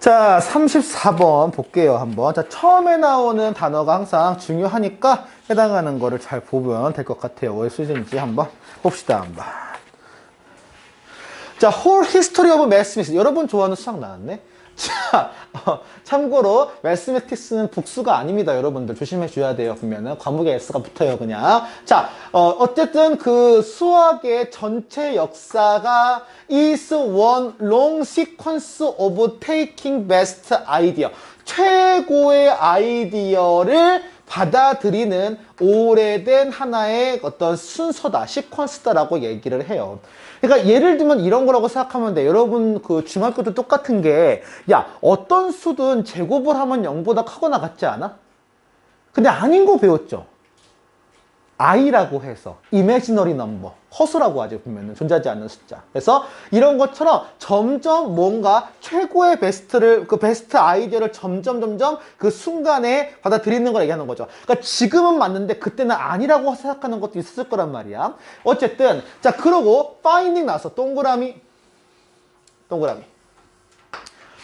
자, 34번 볼게요, 한번. 자, 처음에 나오는 단어가 항상 중요하니까 해당하는 거를 잘 보면 될 것 같아요. 왜 수준인지 한번 봅시다, 한번. 자, whole history of mathematics. 여러분 좋아하는 수학 나왔네? 자, 참고로 mathematics는 복수가 아닙니다, 여러분들. 조심해 줘야 돼요, 보면은. 과목에 S가 붙어요, 그냥. 자, 어쨌든 그 수학의 전체 역사가 is one long sequence of taking best idea. 최고의 아이디어를 받아들이는 오래된 하나의 어떤 순서다, 시퀀스다라고 얘기를 해요. 그러니까 예를 들면 이런 거라고 생각하면 돼. 여러분 그 중학교 때 똑같은 게, 야, 어떤 수든 제곱을 하면 0보다 크거나 같지 않아? 근데 아닌 거 배웠죠. i라고 해서 imaginary number, 허수라고 하죠. 보면은 존재하지 않는 숫자. 그래서 이런 것처럼 점점 뭔가 최고의 베스트를, 그 베스트 아이디어를 점점 그 순간에 받아들이는 걸 얘기하는 거죠. 그러니까 지금은 맞는데 그때는 아니라고 생각하는 것도 있었을 거란 말이야. 어쨌든 자, 그러고 파인딩 나왔어. 동그라미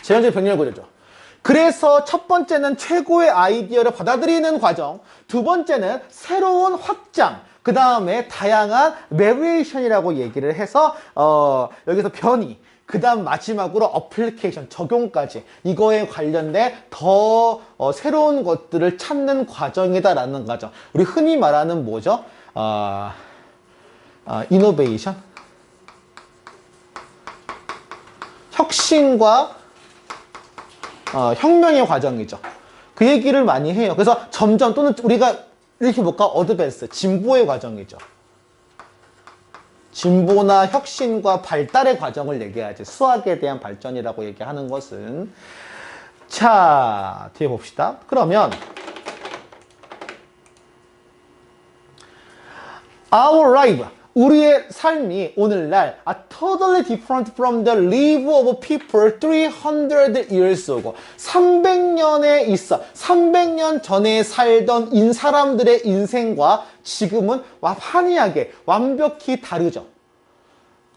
제한적 병렬 구조죠. 그래서 첫 번째는 최고의 아이디어를 받아들이는 과정, 두 번째는 새로운 확장, 그 다음에 다양한 베리에이션이라고 얘기를 해서 여기서 변이, 그 다음 마지막으로 어플리케이션, 적용까지 이거에 관련된 더 새로운 것들을 찾는 과정이다라는 거죠. 우리 흔히 말하는 뭐죠? 이노베이션? 혁신과 혁명의 과정이죠. 그 얘기를 많이 해요. 그래서 점점, 또는 우리가 이렇게 볼까? 어드밴스, 진보의 과정이죠. 진보나 혁신과 발달의 과정을 얘기하지. 수학에 대한 발전이라고 얘기하는 것은. 자, 뒤에 봅시다. 그러면 Our life, 우리의 삶이 오늘날 are totally different from the life of people 300 years ago. 300년에 있어. 300년 전에 살던 사람들의 인생과 지금은 환희하게 완벽히 다르죠.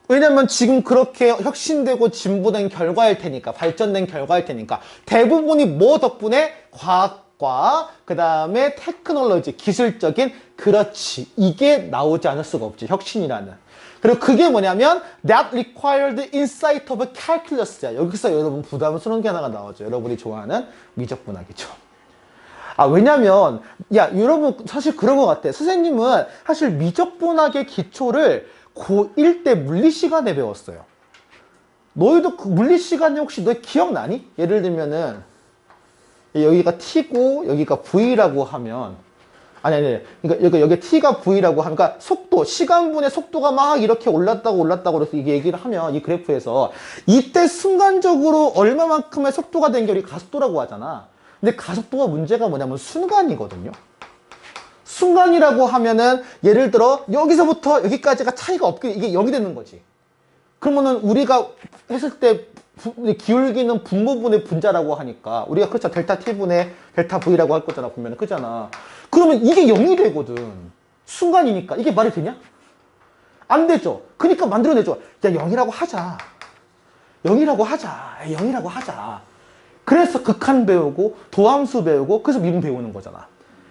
왜냐면 지금 그렇게 혁신되고 진보된 결과일 테니까, 발전된 결과일 테니까. 대부분이 뭐 덕분에? 과학과 그 다음에 테크놀로지, 기술적인, 그렇지, 이게 나오지 않을 수가 없지, 혁신이라는. 그리고 그게 뭐냐면 that required insight of calculus야. 여기서 여러분 부담스러운 게 하나가 나오죠. 여러분이 좋아하는 미적분학이죠. 왜냐면 여러분 사실 그런 것 같아. 선생님은 사실 미적분학의 기초를 고1 때 물리 시간에 배웠어요. 너희도 그 물리 시간에 혹시 너 기억나니? 예를 들면은 여기가 T고 여기가 V라고 하면 그러니까 여기 T가 V라고 하면, 그러니까 속도, 시간분의 속도가 막 이렇게 올랐다고 그래서 이게 얘기를 하면 이 그래프에서 이때 순간적으로 얼마만큼의 속도가 된 게 우리 가속도라고 하잖아. 근데 가속도가 문제가 뭐냐면 순간이거든요. 순간이라고 하면은 예를 들어 여기서부터 여기까지가 차이가 없게 이게 0이 되는 거지. 그러면은 우리가 했을 때 기울기는 분모분의 분자라고 하니까 우리가 그렇죠. 델타 T분의 델타 V라고 할 거잖아. 보면은 그잖아. 그러면 이게 0이 되거든. 순간이니까. 이게 말이 되냐? 안 되죠. 그러니까 만들어내죠. 야, 0이라고 하자. 0이라고 하자. 그래서 극한 배우고 도함수 배우고 그래서 미분 배우는 거잖아.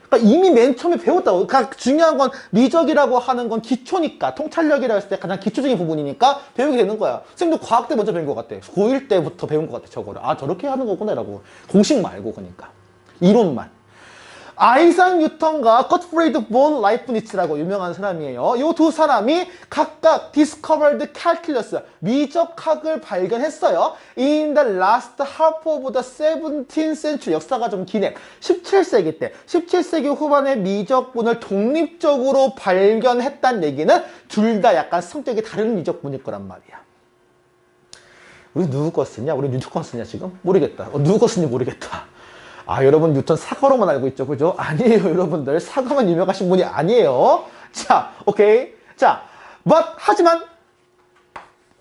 그러니까 이미 맨 처음에 배웠다고. 그러니까 중요한 건 미적이라고 하는 건 기초니까, 통찰력이라고 했을 때 가장 기초적인 부분이니까 배우게 되는 거야. 선생님도 과학 때 먼저 배운 것 같아. 고1 때부터 배운 것 같아, 저거를. 저렇게 하는 거구나 라고. 공식 말고, 그러니까 이론만. 아이작 뉴턴과 거트프리드 본 라이프니츠라고 유명한 사람이에요. 이 두 사람이 각각 discovered calculus, 미적학을 발견했어요. In the last half of the 17th century, 역사가 좀 기네. 17세기 때, 17세기 후반에 미적분을 독립적으로 발견했다는 얘기는 둘 다 약간 성격이 다른 미적분일 거란 말이야. 우리 누구 거 쓰냐? 우리 뉴턴 거 쓰냐 지금? 모르겠다. 누구 거 쓰는지 모르겠다. 여러분 뉴턴 사과로만 알고 있죠, 그죠? 아니에요, 여러분들. 사과만 유명하신 분이 아니에요. 자, 오케이. 자, 하지만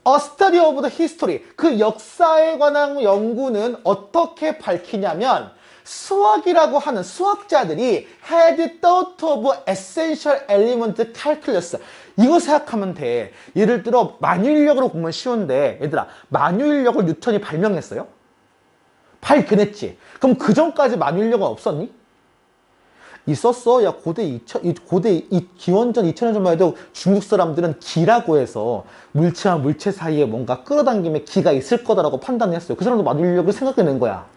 A study of the history, 그 역사에 관한 연구는 어떻게 밝히냐면 수학이라고 하는 수학자들이 had thought of essential element calculus. 이거 생각하면 돼. 예를 들어 만유인력으로 보면 쉬운데, 얘들아, 만유인력을 뉴턴이 발명했어요? 발견했지. 그럼 그 전까지 만유인력은 없었니? 있었어. 야, 기원전 2000년 전만 해도 중국 사람들은 기라고 해서 물체와 물체 사이에 뭔가 끌어당김에 기가 있을 거다라고 판단했어요. 그 사람도 만유인력을 생각해낸 거야.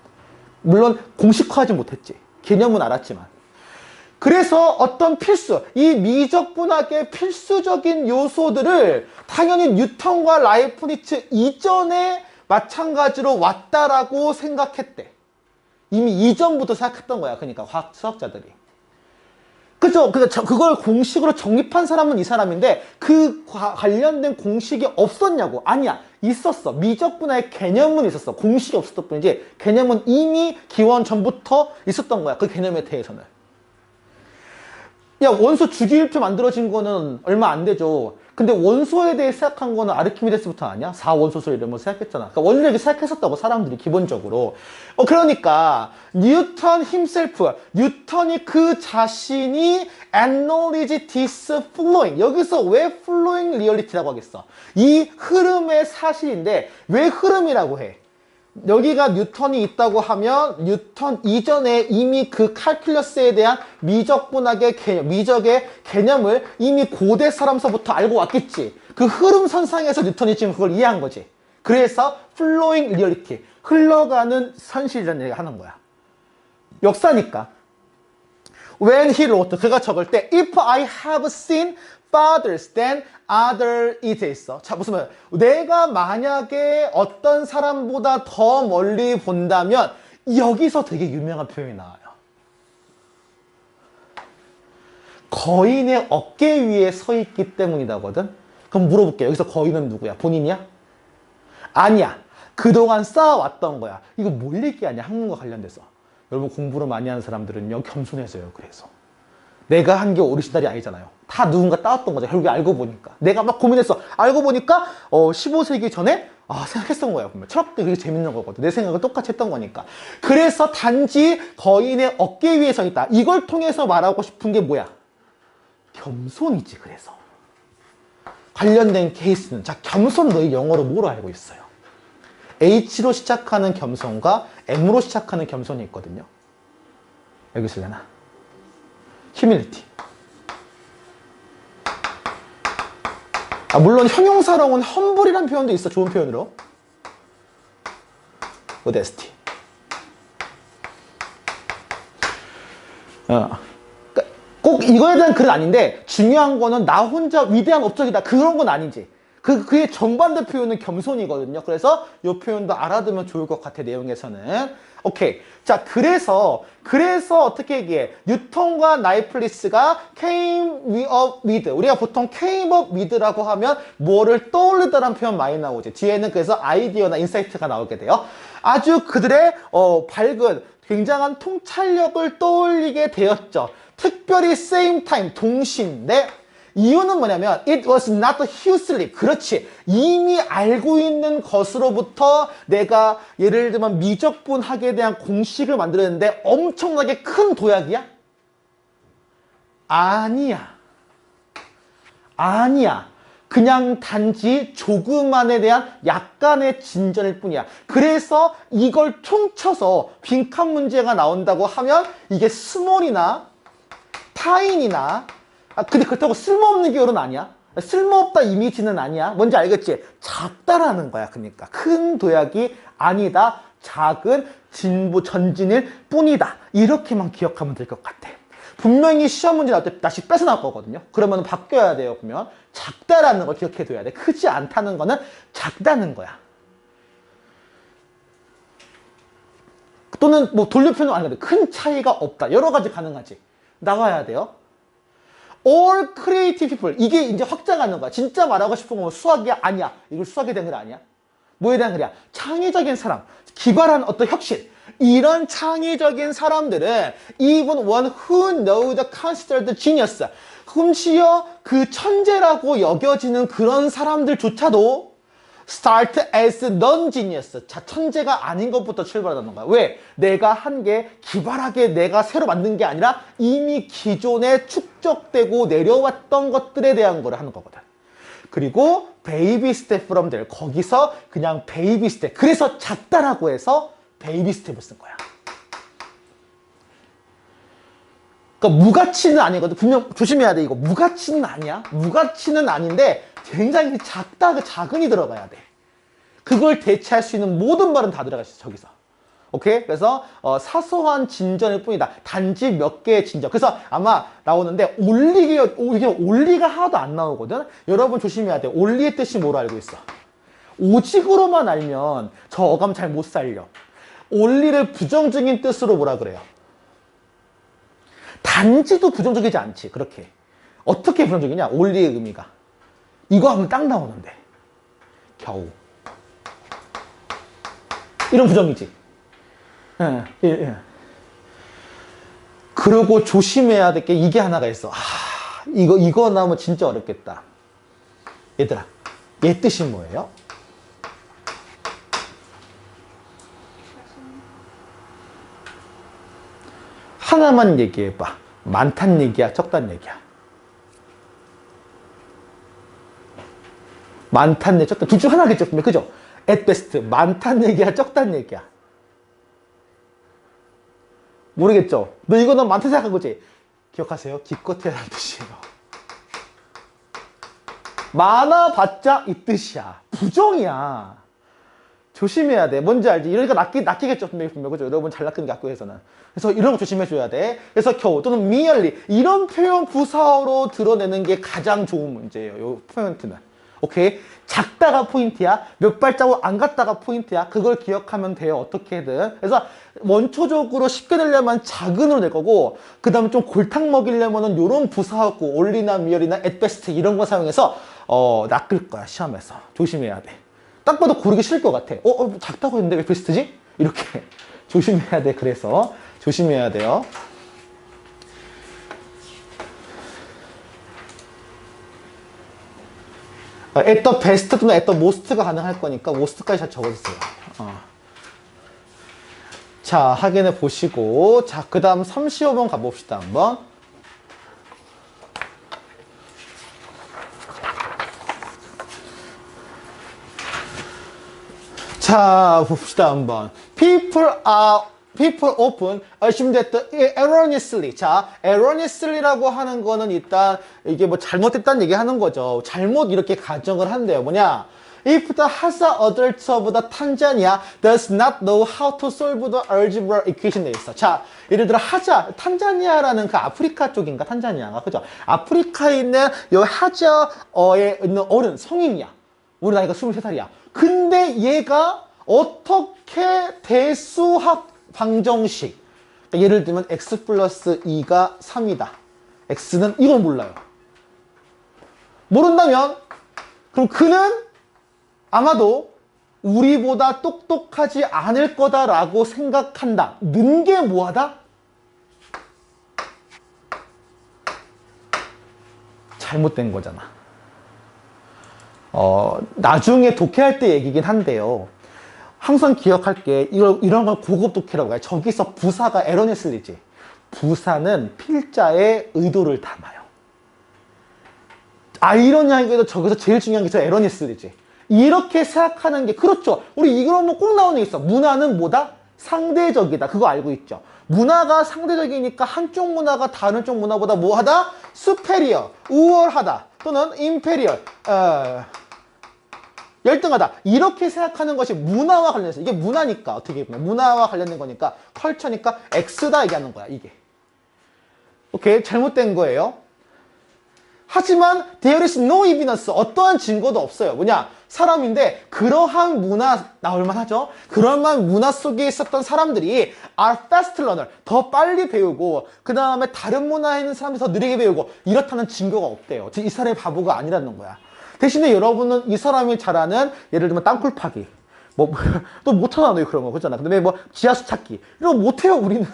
물론 공식화하지 못했지. 개념은 알았지만. 그래서 어떤 이 미적분학의 필수적인 요소들을 당연히 뉴턴과 라이프니츠 이전에 마찬가지로 왔다라고 생각했대. 이미 이전부터 생각했던 거야. 그러니까 과학 수학자들이. 그죠? 그걸 공식으로 정립한 사람은 이 사람인데 그 관련된 공식이 없었냐고. 아니야. 있었어. 미적분화의 개념은 있었어. 공식이 없었던 뿐이지 개념은 이미 기원 전부터 있었던 거야. 그 개념에 대해서는. 야, 원소 주기율표 만들어진 거는 얼마 안 되죠. 근데 원소에 대해 생각한 거는 아르키메데스부터 아니야? 4원소설 이런 거 생각했잖아. 그러니까 원리력이 생각했었다고 사람들이 기본적으로. 그러니까 뉴턴 뉴턴이 그 자신이 acknowledge this flowing. 여기서 왜 flowing reality라고 하겠어? 이 흐름의 사실인데 왜 흐름이라고 해? 여기가 뉴턴이 있다고 하면 뉴턴 이전에 이미 그 칼큘러스에 대한 미적분학의 개념, 미적의 개념을 이미 고대 사람서부터 알고 왔겠지. 그 흐름선상에서 뉴턴이 지금 그걸 이해한 거지. 그래서 flowing reality, 흘러가는 현실이라는 얘기를 하는 거야. 역사니까. When he wrote, 그가 적을 때 If I have seen fathers than other it 있어. 자, 무슨 말? 내가 만약에 어떤 사람보다 더 멀리 본다면 여기서 되게 유명한 표현이 나와요. 거인의 어깨 위에 서 있기 때문이다거든. 그럼 물어볼게. 여기서 거인은 누구야? 본인이야? 아니야. 그동안 쌓아왔던 거야. 이거 뭘 얘기하냐? 학문과 관련돼서. 여러분 공부를 많이 하는 사람들은요 겸손해져요. 그래서 내가 한 게 오리지널이 아니잖아요. 다 누군가 따왔던 거죠. 결국에 알고 보니까. 내가 막 고민했어. 알고 보니까 15세기 전에 생각했던 거야. 보면 철학도 그게 재밌는 거거든. 내 생각을 똑같이 했던 거니까. 그래서 단지 거인의 어깨 위에 서 있다. 이걸 통해서 말하고 싶은 게 뭐야? 겸손이지. 그래서 관련된 케이스는 자, 겸손 너희 영어로 뭐로 알고 있어요? H로 시작하는 겸손과 M으로 시작하는 겸손이 있거든요. 여기 있으려나? humility. 물론 형용사로는 humble이라는 표현도 있어. 좋은 표현으로. modesty. 꼭 이거에 대한 글은 아닌데 중요한 거는 나 혼자 위대한 업적이다. 그런 건 아니지. 그의 정반대 표현은 겸손이거든요. 그래서 이 표현도 알아두면 좋을 것 같아, 내용에서는. 오케이. 자, 그래서 어떻게 얘기해? 뉴턴과 나이플리스가 came up with. 우리가 보통 came up with라고 하면 뭐를 떠올리다라는 표현 많이 나오지. 뒤에는 그래서 아이디어나 인사이트가 나오게 돼요. 아주 그들의 밝은, 굉장한 통찰력을 떠올리게 되었죠. 특별히 same time, 동시인데 이유는 뭐냐면 it was not a huge leap. 그렇지. 이미 알고 있는 것으로부터 내가 예를 들면 미적분학에 대한 공식을 만들었는데 엄청나게 큰 도약이야? 아니야. 그냥 단지 조그만에 대한 약간의 진전일 뿐이야. 그래서 이걸 퉁쳐서 빈칸 문제가 나온다고 하면 이게 스몰이나 타인이나 근데 그렇다고 쓸모없는 기울은 아니야. 쓸모없다 이미지는 아니야. 뭔지 알겠지? 작다라는 거야. 그러니까 큰 도약이 아니다. 작은 진보 전진일 뿐이다. 이렇게만 기억하면 될 것 같아. 분명히 시험 문제 나올 때 다시 뺏어 나올 거거든요. 그러면 바뀌어야 돼요. 보면 작다라는 걸 기억해둬야 돼. 크지 않다는 거는 작다는 거야. 또는 뭐 돌려표현은 아니거든. 큰 차이가 없다. 여러 가지 가능하지. 나와야 돼요. All creative people. 이게 이제 확장하는 거야. 진짜 말하고 싶은 건 수학이야? 아니야. 이걸 수학에 대한 글 아니야? 뭐에 대한 글이야? 창의적인 사람, 기발한 어떤 혁신. 이런 창의적인 사람들은 even one who knows the considered genius. 흠시여 그 천재라고 여겨지는 그런 사람들조차도 start as non-genius. 자, 천재가 아닌 것부터 출발하는 거야. 왜? 내가 한 게 기발하게 내가 새로 만든 게 아니라 이미 기존에 축적되고 내려왔던 것들에 대한 거를 하는 거거든. 그리고 baby step from there. 거기서 그냥 baby step. 그래서 작다라고 해서 베이비 스텝을 쓴 거야. 그러니까 무가치는 아니거든. 분명 조심해야 돼. 이거 무가치는 아니야. 무가치는 아닌데 굉장히 작다, 작은이 들어가야 돼. 그걸 대체할 수 있는 모든 말은 다 들어가 있어, 저기서. 오케이? 그래서 사소한 진전일 뿐이다. 단지 몇 개의 진전. 그래서 아마 나오는데 이게 올리가 하나도 안 나오거든. 여러분 조심해야 돼. 올리의 뜻이 뭐로 알고 있어? 오직으로만 알면 저 어감 잘 못 살려. 올리를 부정적인 뜻으로 뭐라 그래요? 단지도 부정적이지 않지. 그렇게. 어떻게 부정적이냐? 올리의 의미가. 이거 하면 딱 나오는데. 겨우. 이런 부정이지. 예, 예, 예. 그리고 조심해야 될 게 이게 하나가 있어. 이거 나오면 진짜 어렵겠다. 얘들아, 얘 뜻이 뭐예요? 하나만 얘기해봐. 많단 얘기야, 적단 얘기야? 많단 얘기, 적단. 둘 중 하나겠죠, 그죠? at best. 많단 얘기야, 적단 얘기야? 모르겠죠? 너 이거 너 많다 생각한 거지? 기억하세요? 기껏해라는 뜻이에요. 많아봤자 이 뜻이야. 부정이야. 조심해야 돼. 뭔지 알지? 이러니까 낚이겠죠, 분명히. 그죠? 여러분 잘 낚이는 게 학교에서는. 그래서 이런 거 조심해줘야 돼. 그래서 겨우 또는 merely 이런 표현 부사어로 드러내는 게 가장 좋은 문제예요. 요 포인트는. 오케이? 작다가 포인트야. 몇 발자국 안 갔다가 포인트야. 그걸 기억하면 돼요. 어떻게든. 그래서 원초적으로 쉽게 되려면 작은으로 낼 거고, 그 다음에 좀 골탕 먹이려면은 요런 부사하고 올리나 미열이나 at best 이런 거 사용해서 낚을 거야. 시험에서. 조심해야 돼. 딱 봐도 고르기 싫을 것 같아. 작다고 했는데 왜 베스트지? 이렇게 조심해야 돼. 그래서 조심해야 돼요. at the best 또는 at the most가 가능할 거니까 most까지 잘 적어주세요. 자, 확인해 보시고, 자, 그 다음 35번 가봅시다. 한번. 자, 봅시다. 한번. People often assume that erroneously. 자, erroneously라고 하는 거는 일단 이게 뭐 잘못됐다는 얘기 하는 거죠. 잘못 이렇게 가정을 한대요. 뭐냐? If the Hassa adult of the Tanzania does not know how to solve the algebra equation 돼 있어. 자, 예를 들어 탄자니아라는 그 아프리카 쪽인가? 탄자니아가 그죠? 아프리카에 있는 요 하자어에 있는 어른 성인이야. 우리 나이가 23살이야. 근데 얘가 어떻게 대수학 방정식, 그러니까 예를 들면 x 플러스 2가 3이다. x는 이걸 몰라요. 모른다면 그럼 그는 아마도 우리보다 똑똑하지 않을 거다라고 생각한다. 는 게 뭐하다? 잘못된 거잖아. 나중에 독해할 때 얘기긴 한데요. 항상 기억할게. 이런 걸 고급 독해라고 해요. 저기서 부사가 에러네슬리지. 부사는 필자의 의도를 담아요. 아이러니하게도 저기서 제일 중요한 게 저 에러네슬리지. 이렇게 생각하는 게 그렇죠. 우리 이런 거 꼭 나오는 게 있어. 문화는 뭐다? 상대적이다. 그거 알고 있죠. 문화가 상대적이니까 한쪽 문화가 다른 쪽 문화보다 뭐하다? superior, 우월하다. 또는 inferior, 열등하다. 이렇게 생각하는 것이 문화와 관련해서. 이게 문화니까 어떻게 보면 문화와 관련된 거니까 컬처니까 X다 얘기하는 거야. 이게. 오케이, 잘못된 거예요. 하지만 there is no evidence. 어떠한 증거도 없어요. 뭐냐? 사람인데 그러한 문화 나올만 하죠. 그러한 문화 속에 있었던 사람들이 are fast learner. 더 빨리 배우고 그 다음에 다른 문화에 있는 사람들이 더 느리게 배우고 이렇다는 증거가 없대요. 이 사람이 바보가 아니라는 거야. 대신에 여러분은 이 사람이 잘하는 예를 들면 땅굴 파기 또 못하나 너 그런 거 그렇잖아. 근데 뭐 지하수 찾기 이런 거 못해요. 우리는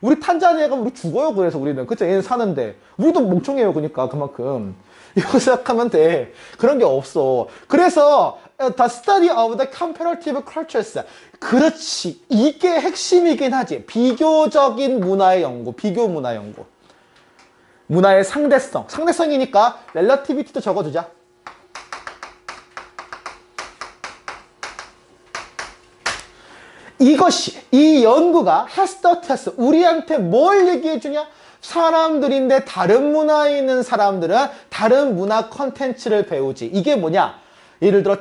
우리 탄자니아가 우리 죽어요. 그래서 우리는 그쵸? 얘는 사는데 우리도 멍청해요. 그러니까 그만큼 이거 생각하면 돼. 그런 게 없어. 그래서 the study of the comparative cultures. 그렇지. 이게 핵심이긴 하지. 비교적인 문화의 연구, 비교 문화 연구. 문화의 상대성. 상대성이니까 relativity도 적어두자. 이 연구가 has taught us, 우리한테 뭘 얘기해 주냐? 사람들인데 다른 문화에 있는 사람들은 다른 문화 컨텐츠를 배우지. 이게 뭐냐? 예를 들어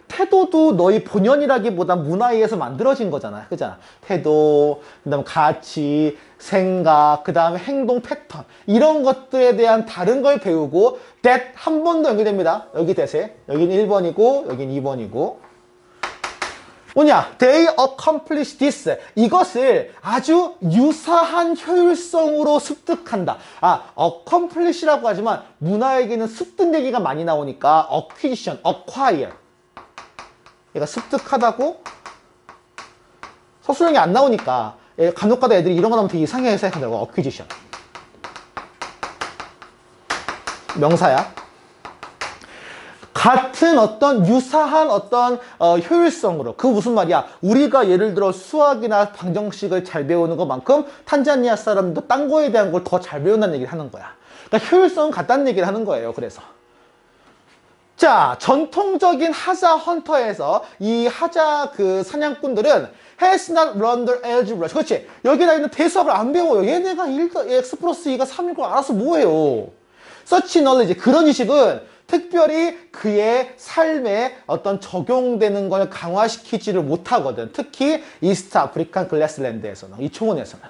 태도도 너희 본연이라기보다 문화에 의해서 만들어진 거잖아. 그잖아. 태도, 그다음 가치, 생각, 그다음에 행동 패턴, 이런 것들에 대한 다른 걸 배우고 that 한 번 더 연결됩니다. 여기 대세. 여긴 1번이고 여긴 2번이고. 뭐냐? They accomplish this. 이것을 아주 유사한 효율성으로 습득한다. accomplish라고 하지만 문화에게는 습득 얘기가 많이 나오니까 acquisition, acquire. 얘가 습득하다고 서술형이 안 나오니까 간혹가다 애들이 이런 거 나오면 되게 이상하게 생각한다고. acquisition. 명사야. 같은 어떤 유사한 어떤 효율성으로. 그 무슨 말이야? 우리가 예를 들어 수학이나 방정식을 잘 배우는 것만큼 탄자니아 사람도 딴 거에 대한 걸 더 잘 배운다는 얘기를 하는 거야. 그러니까 효율성은 같다는 얘기를 하는 거예요. 그래서 자, 전통적인 하자 헌터에서 이 하자 그 사냥꾼들은 has not learned algebra. 그렇지? 여기다 있는 대수학을 안 배워요. 얘네가 x 플러스 2가 3인 걸 알아서 뭐해요? such knowledge, 그런 지식은 특별히 그의 삶에 어떤 적용되는 걸 강화시키지를 못하거든. 특히 이스트 아프리칸 글래스랜드에서는, 이 초원에서는.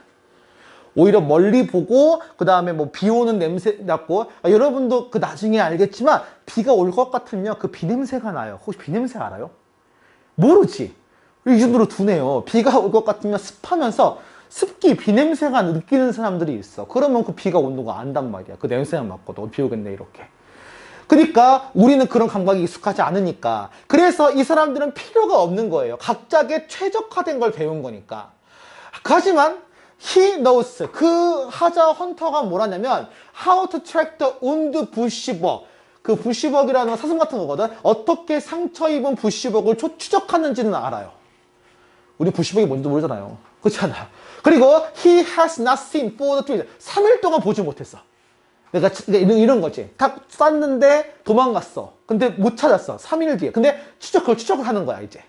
오히려 멀리 보고 그 다음에 뭐 비 오는 냄새 났고, 여러분도 그 나중에 알겠지만 비가 올 것 같으면 그 비 냄새가 나요. 혹시 비 냄새 알아요? 모르지. 이 정도로 두네요. 비가 올 것 같으면 습하면서 습기, 비 냄새가 느끼는 사람들이 있어. 그러면 그 비가 오는 거 안단 말이야. 그 냄새만 맡고도 비 오겠네 이렇게. 그러니까 우리는 그런 감각이 익숙하지 않으니까. 그래서 이 사람들은 필요가 없는 거예요. 각자의 최적화된 걸 배운 거니까. 하지만 he knows, 그 하자 헌터가 뭐라냐면 how to track the wound bushbuck. 그 부시벅이라는 사슴 같은 거거든. 어떻게 상처 입은 부시벅을 추적하는지는 알아요. 우리 부시벅이 뭔지도 모르잖아요. 그렇잖아. 그리고 he has not seen for the 3 days. 3일 동안 보지 못했어. 그러니까 이런 거지. 딱 쐈는데 도망갔어. 근데 못 찾았어. 3일 뒤에. 근데 그걸 추적을 하는 거야, 이제.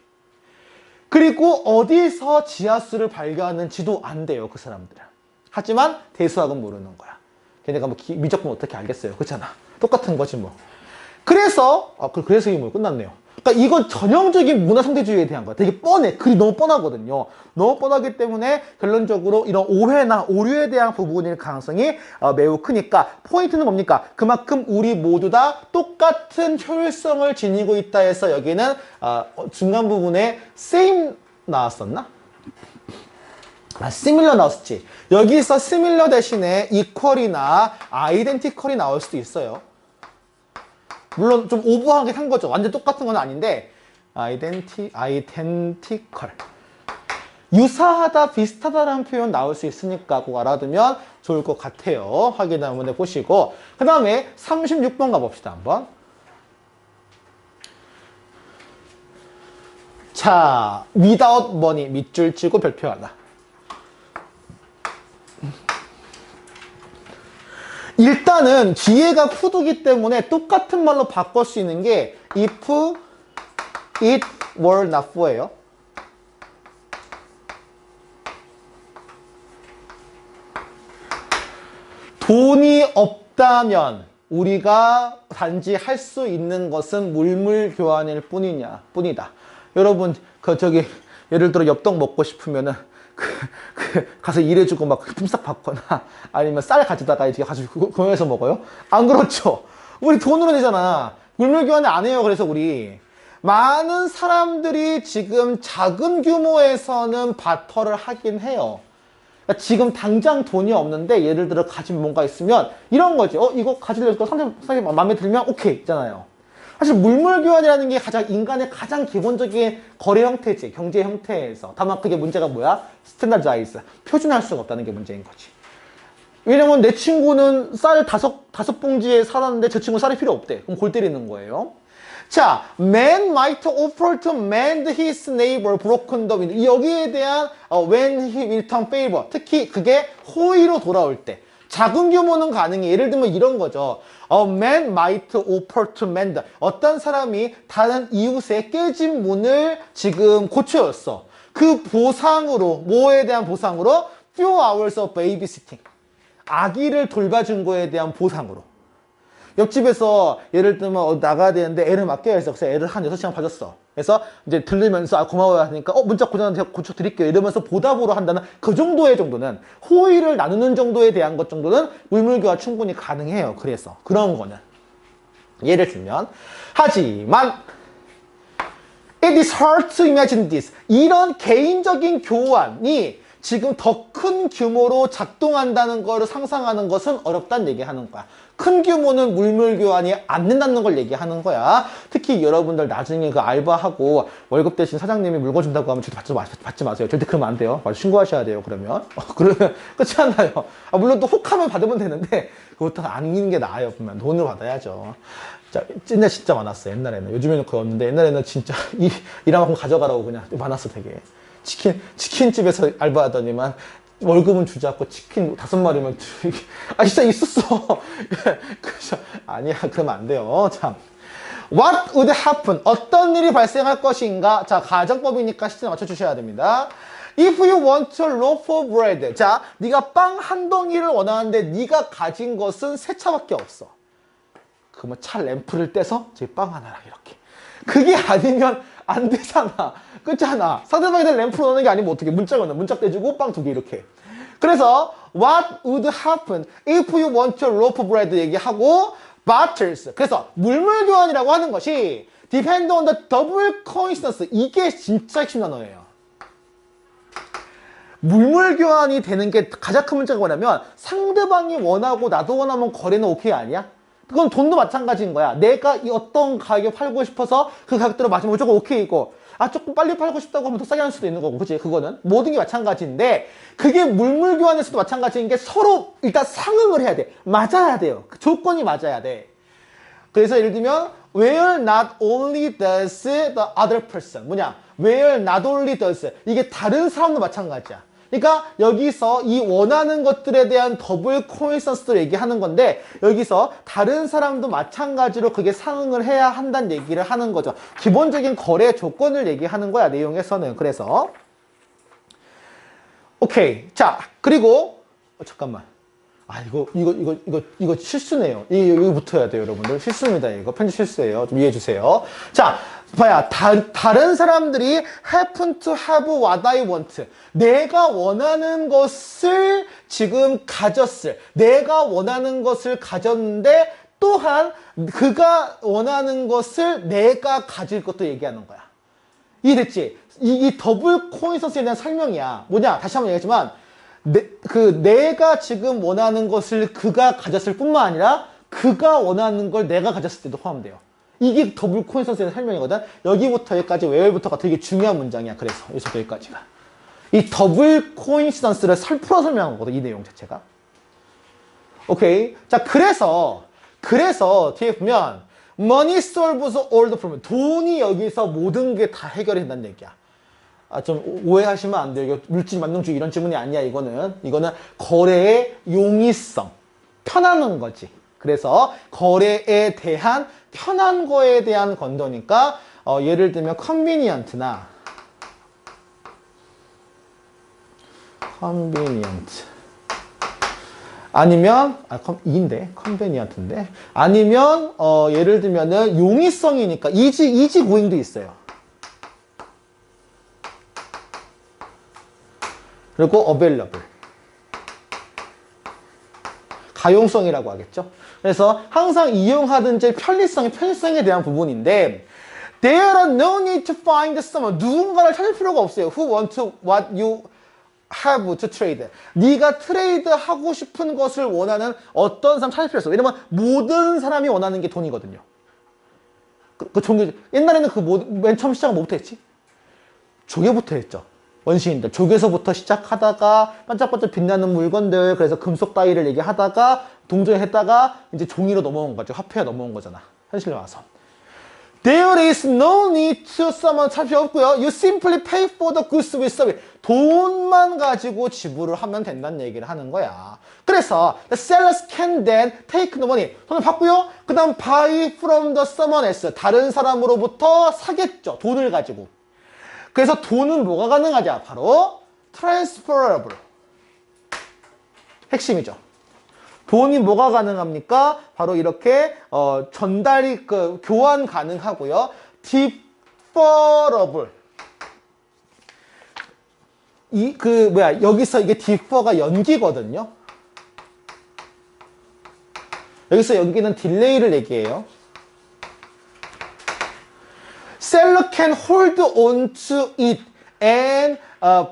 그리고 어디서 지하수를 발견하는지도 안 돼요, 그 사람들은. 하지만 대수학은 모르는 거야. 걔네가 뭐 미적분 어떻게 알겠어요. 그렇잖아. 똑같은 거지 뭐. 그래서 이 뭐 끝났네요. 그러니까 이건 전형적인 문화 상대주의에 대한 거야. 되게 뻔해. 글이 너무 뻔하거든요. 너무 뻔하기 때문에 결론적으로 이런 오해나 오류에 대한 부분일 가능성이 매우 크니까 포인트는 뭡니까? 그만큼 우리 모두 다 똑같은 효율성을 지니고 있다 해서 여기는 중간 부분에 same 나왔었나? similar 나왔었지. 여기서 similar 대신에 equal이나 identical이 나올 수도 있어요. 물론 좀 오버하게 한 거죠. 완전 똑같은 건 아닌데 identical. 유사하다, 비슷하다라는 표현 나올 수 있으니까 꼭 알아두면 좋을 것 같아요. 확인 한번 해보시고. 그 다음에 36번 가봅시다. 한번. 자, without money, 밑줄 치고 별표하다. 일단은 뒤에가 could이기 때문에 똑같은 말로 바꿀 수 있는 게 if it were not for예요. 돈이 없다면 우리가 단지 할 수 있는 것은 물물 교환일 뿐이다. 여러분 예를 들어 엽떡 먹고 싶으면은 가서 일해주고 막 품삯 받거나 아니면 쌀 가져다가 이제 가지고 공연해서 먹어요? 안 그렇죠. 우리 돈으로 내잖아. 물물 교환을 안 해요. 그래서 우리 많은 사람들이 지금 작은 규모에서는 바터를 하긴 해요. 그러니까 지금 당장 돈이 없는데 예를 들어 가진 뭔가 있으면 이런 거지. 이거 가지려고 상대 마음에 들면 오케이 있잖아요. 사실 물물교환이라는 게 인간의 가장 기본적인 거래 형태지. 경제 형태에서. 다만 그게 문제가 뭐야? 스탠다드라이즈. 표준화할 수가 없다는 게 문제인 거지. 왜냐면 내 친구는 쌀 다섯 봉지에 살았는데 저 친구 쌀이 필요 없대. 그럼 골 때리는 거예요. 자, man might offer to mend his neighbor broken the window. 여기에 대한 when he will return favor. 특히 그게 호의로 돌아올 때. 작은 규모는 가능해. 예를 들면 이런 거죠. A man might offer to mend. 어떤 사람이 다른 이웃의 깨진 문을 지금 고쳐줬어. 그 보상으로, 뭐에 대한 보상으로? few hours of babysitting. 아기를 돌봐준 거에 대한 보상으로. 옆집에서 예를 들면 나가야 되는데 애를 맡겨야 해서 그래서 애를 한 6시간 봐줬어. 그래서 이제 들르면서 고마워요 하니까 문자 고장나서 고쳐드릴게요 이러면서 보답으로 한다는 그 정도의 정도는 호의를 나누는 정도에 대한 것 정도는 물물교환 충분히 가능해요. 그래서 그런 거는 예를 들면 하지만 it is hard to imagine this. 이런 개인적인 교환이 지금 더 큰 규모로 작동한다는 걸 상상하는 것은 어렵다는 얘기하는 거야. 큰 규모는 물물 교환이 안 된다는 걸 얘기하는 거야. 특히 여러분들 나중에 그 알바하고 월급 대신 사장님이 물건 준다고 하면 절대 받지 마세요. 절대 그러면 안 돼요. 바로 신고하셔야 돼요. 그러면 그러면 그렇지 않나요? 물론 또 혹하면 받으면 되는데 그것도 안 있는 게 나아요. 보면 돈을 받아야죠. 자, 옛날 진짜 많았어요. 옛날에는. 요즘에는 거의 없는데 옛날에는 진짜 일한만큼 가져가라고 그냥 많았어 되게. 치킨집에서 알바하더니만 월급은 주지 않고 치킨 5마리면 진짜 있었어. 그래서 아니야 그러면 안 돼요. 참. What would happen? 어떤 일이 발생할 것인가? 자, 가정법이니까 시점 맞춰주셔야 됩니다. If you want a loaf of bread. 자, 네가 빵 한 덩이를 원하는데 네가 가진 것은 세 차밖에 없어. 그러면 차 램프를 떼서 제 빵 하나랑 이렇게. 그게 아니면 안 되잖아. 그렇잖아. 상대방한테 램프를 넣는 게 아니면 어떻게 문짝을 넣어. 문짝 떼주고 빵 2개 이렇게. 그래서 what would happen if you want a loaf of bread 얘기하고 butters. 그래서 물물 교환이라고 하는 것이 depend on the double coincidence. 이게 진짜 핵심 단어예요. 물물 교환이 되는 게 가장 큰 문제가 뭐냐면 상대방이 원하고 나도 원하면 거래는 오케이 아니야? 그건 돈도 마찬가지인 거야. 내가 이 어떤 가격에 팔고 싶어서 그 가격대로 맞으면 무조건 오케이고 조금 빨리 팔고 싶다고 하면 더 싸게 할 수도 있는 거고 그치? 그거는 모든 게 마찬가지인데 그게 물물 교환에서도 마찬가지인 게 서로 일단 상응을 해야 돼. 맞아야 돼요. 그 조건이 맞아야 돼. 그래서 예를 들면 where not only does the other person 뭐냐? where not only does 이게 다른 사람도 마찬가지야. 그러니까 여기서 이 원하는 것들에 대한 더블 코인선스를 얘기하는 건데 여기서 다른 사람도 마찬가지로 그게 상응을 해야 한다는 얘기를 하는 거죠. 기본적인 거래 조건을 얘기하는 거야 내용에서는. 그래서 오케이. 자 그리고 잠깐만. 이거 실수네요. 이거 붙어야 돼요, 여러분들. 실수입니다, 이거. 편집 실수예요. 좀 이해해 주세요. 자, 봐야. 다른 사람들이 happen to have what I want. 내가 원하는 것을 지금 가졌을. 내가 원하는 것을 가졌는데 또한 그가 원하는 것을 내가 가질 것도 얘기하는 거야. 이해됐지? 이 더블 코인선스에 대한 설명이야. 뭐냐? 다시 한번 얘기했지만 내가 지금 원하는 것을 그가 가졌을 뿐만 아니라 그가 원하는 걸 내가 가졌을 때도 포함돼요. 이게 더블 코인선스의 설명이거든. 여기부터 여기까지 where부터가 되게 중요한 문장이야. 그래서 여기서부터 여기까지가 이 더블 코인시던스를 풀어 설명한 거거든. 이 내용 자체가. 오케이. 자 그래서 뒤에 보면 money solves all the problem. 돈이 여기서 모든 게 다 해결이 된다는 얘기야. 좀 오해하시면 안 돼요. 물질 만능주의 이런 질문이 아니야. 이거는 거래의 용이성, 편하는 거지. 그래서 거래에 대한 편한 거에 대한 건도니까 예를 들면 convenient나 convenient 아니면 convenient인데 아니면 예를 들면은 용이성이니까 easy going도 있어요. 그리고 available 가용성이라고 하겠죠. 그래서 항상 이용하든지 편리성에 대한 부분인데 there are no need to find someone. 누군가를 찾을 필요가 없어요. who want to what you have to trade. 네가 트레이드 하고 싶은 것을 원하는 어떤 사람 찾을 필요 없어. 왜냐면 모든 사람이 원하는 게 돈이거든요. 옛날에는 맨 처음 시작은 뭐부터 했지? 조개부터 했죠. 원시인들 조개서부터 시작하다가 반짝반짝 빛나는 물건들 그래서 금속 따위를 얘기하다가 동전했다가 이제 종이로 넘어온 거죠. 화폐가 넘어온 거잖아. 현실로 와서. There is no need to someone 찾을 필요 없고요. You simply pay for the goods with service. 돈만 가지고 지불을 하면 된다는 얘기를 하는 거야. 그래서 the sellers can then take the money. 돈을 받고요. 그 다음 buy from the someone else. 다른 사람으로부터 사겠죠. 돈을 가지고. 그래서 돈은 뭐가 가능하냐? 바로 transferable. 핵심이죠. 돈이 뭐가 가능합니까? 바로 이렇게 전달이 교환 가능하고요. deferable. 여기서 이게 defer가 연기거든요. 여기서 연기는 딜레이를 얘기해요. Seller can hold on to it and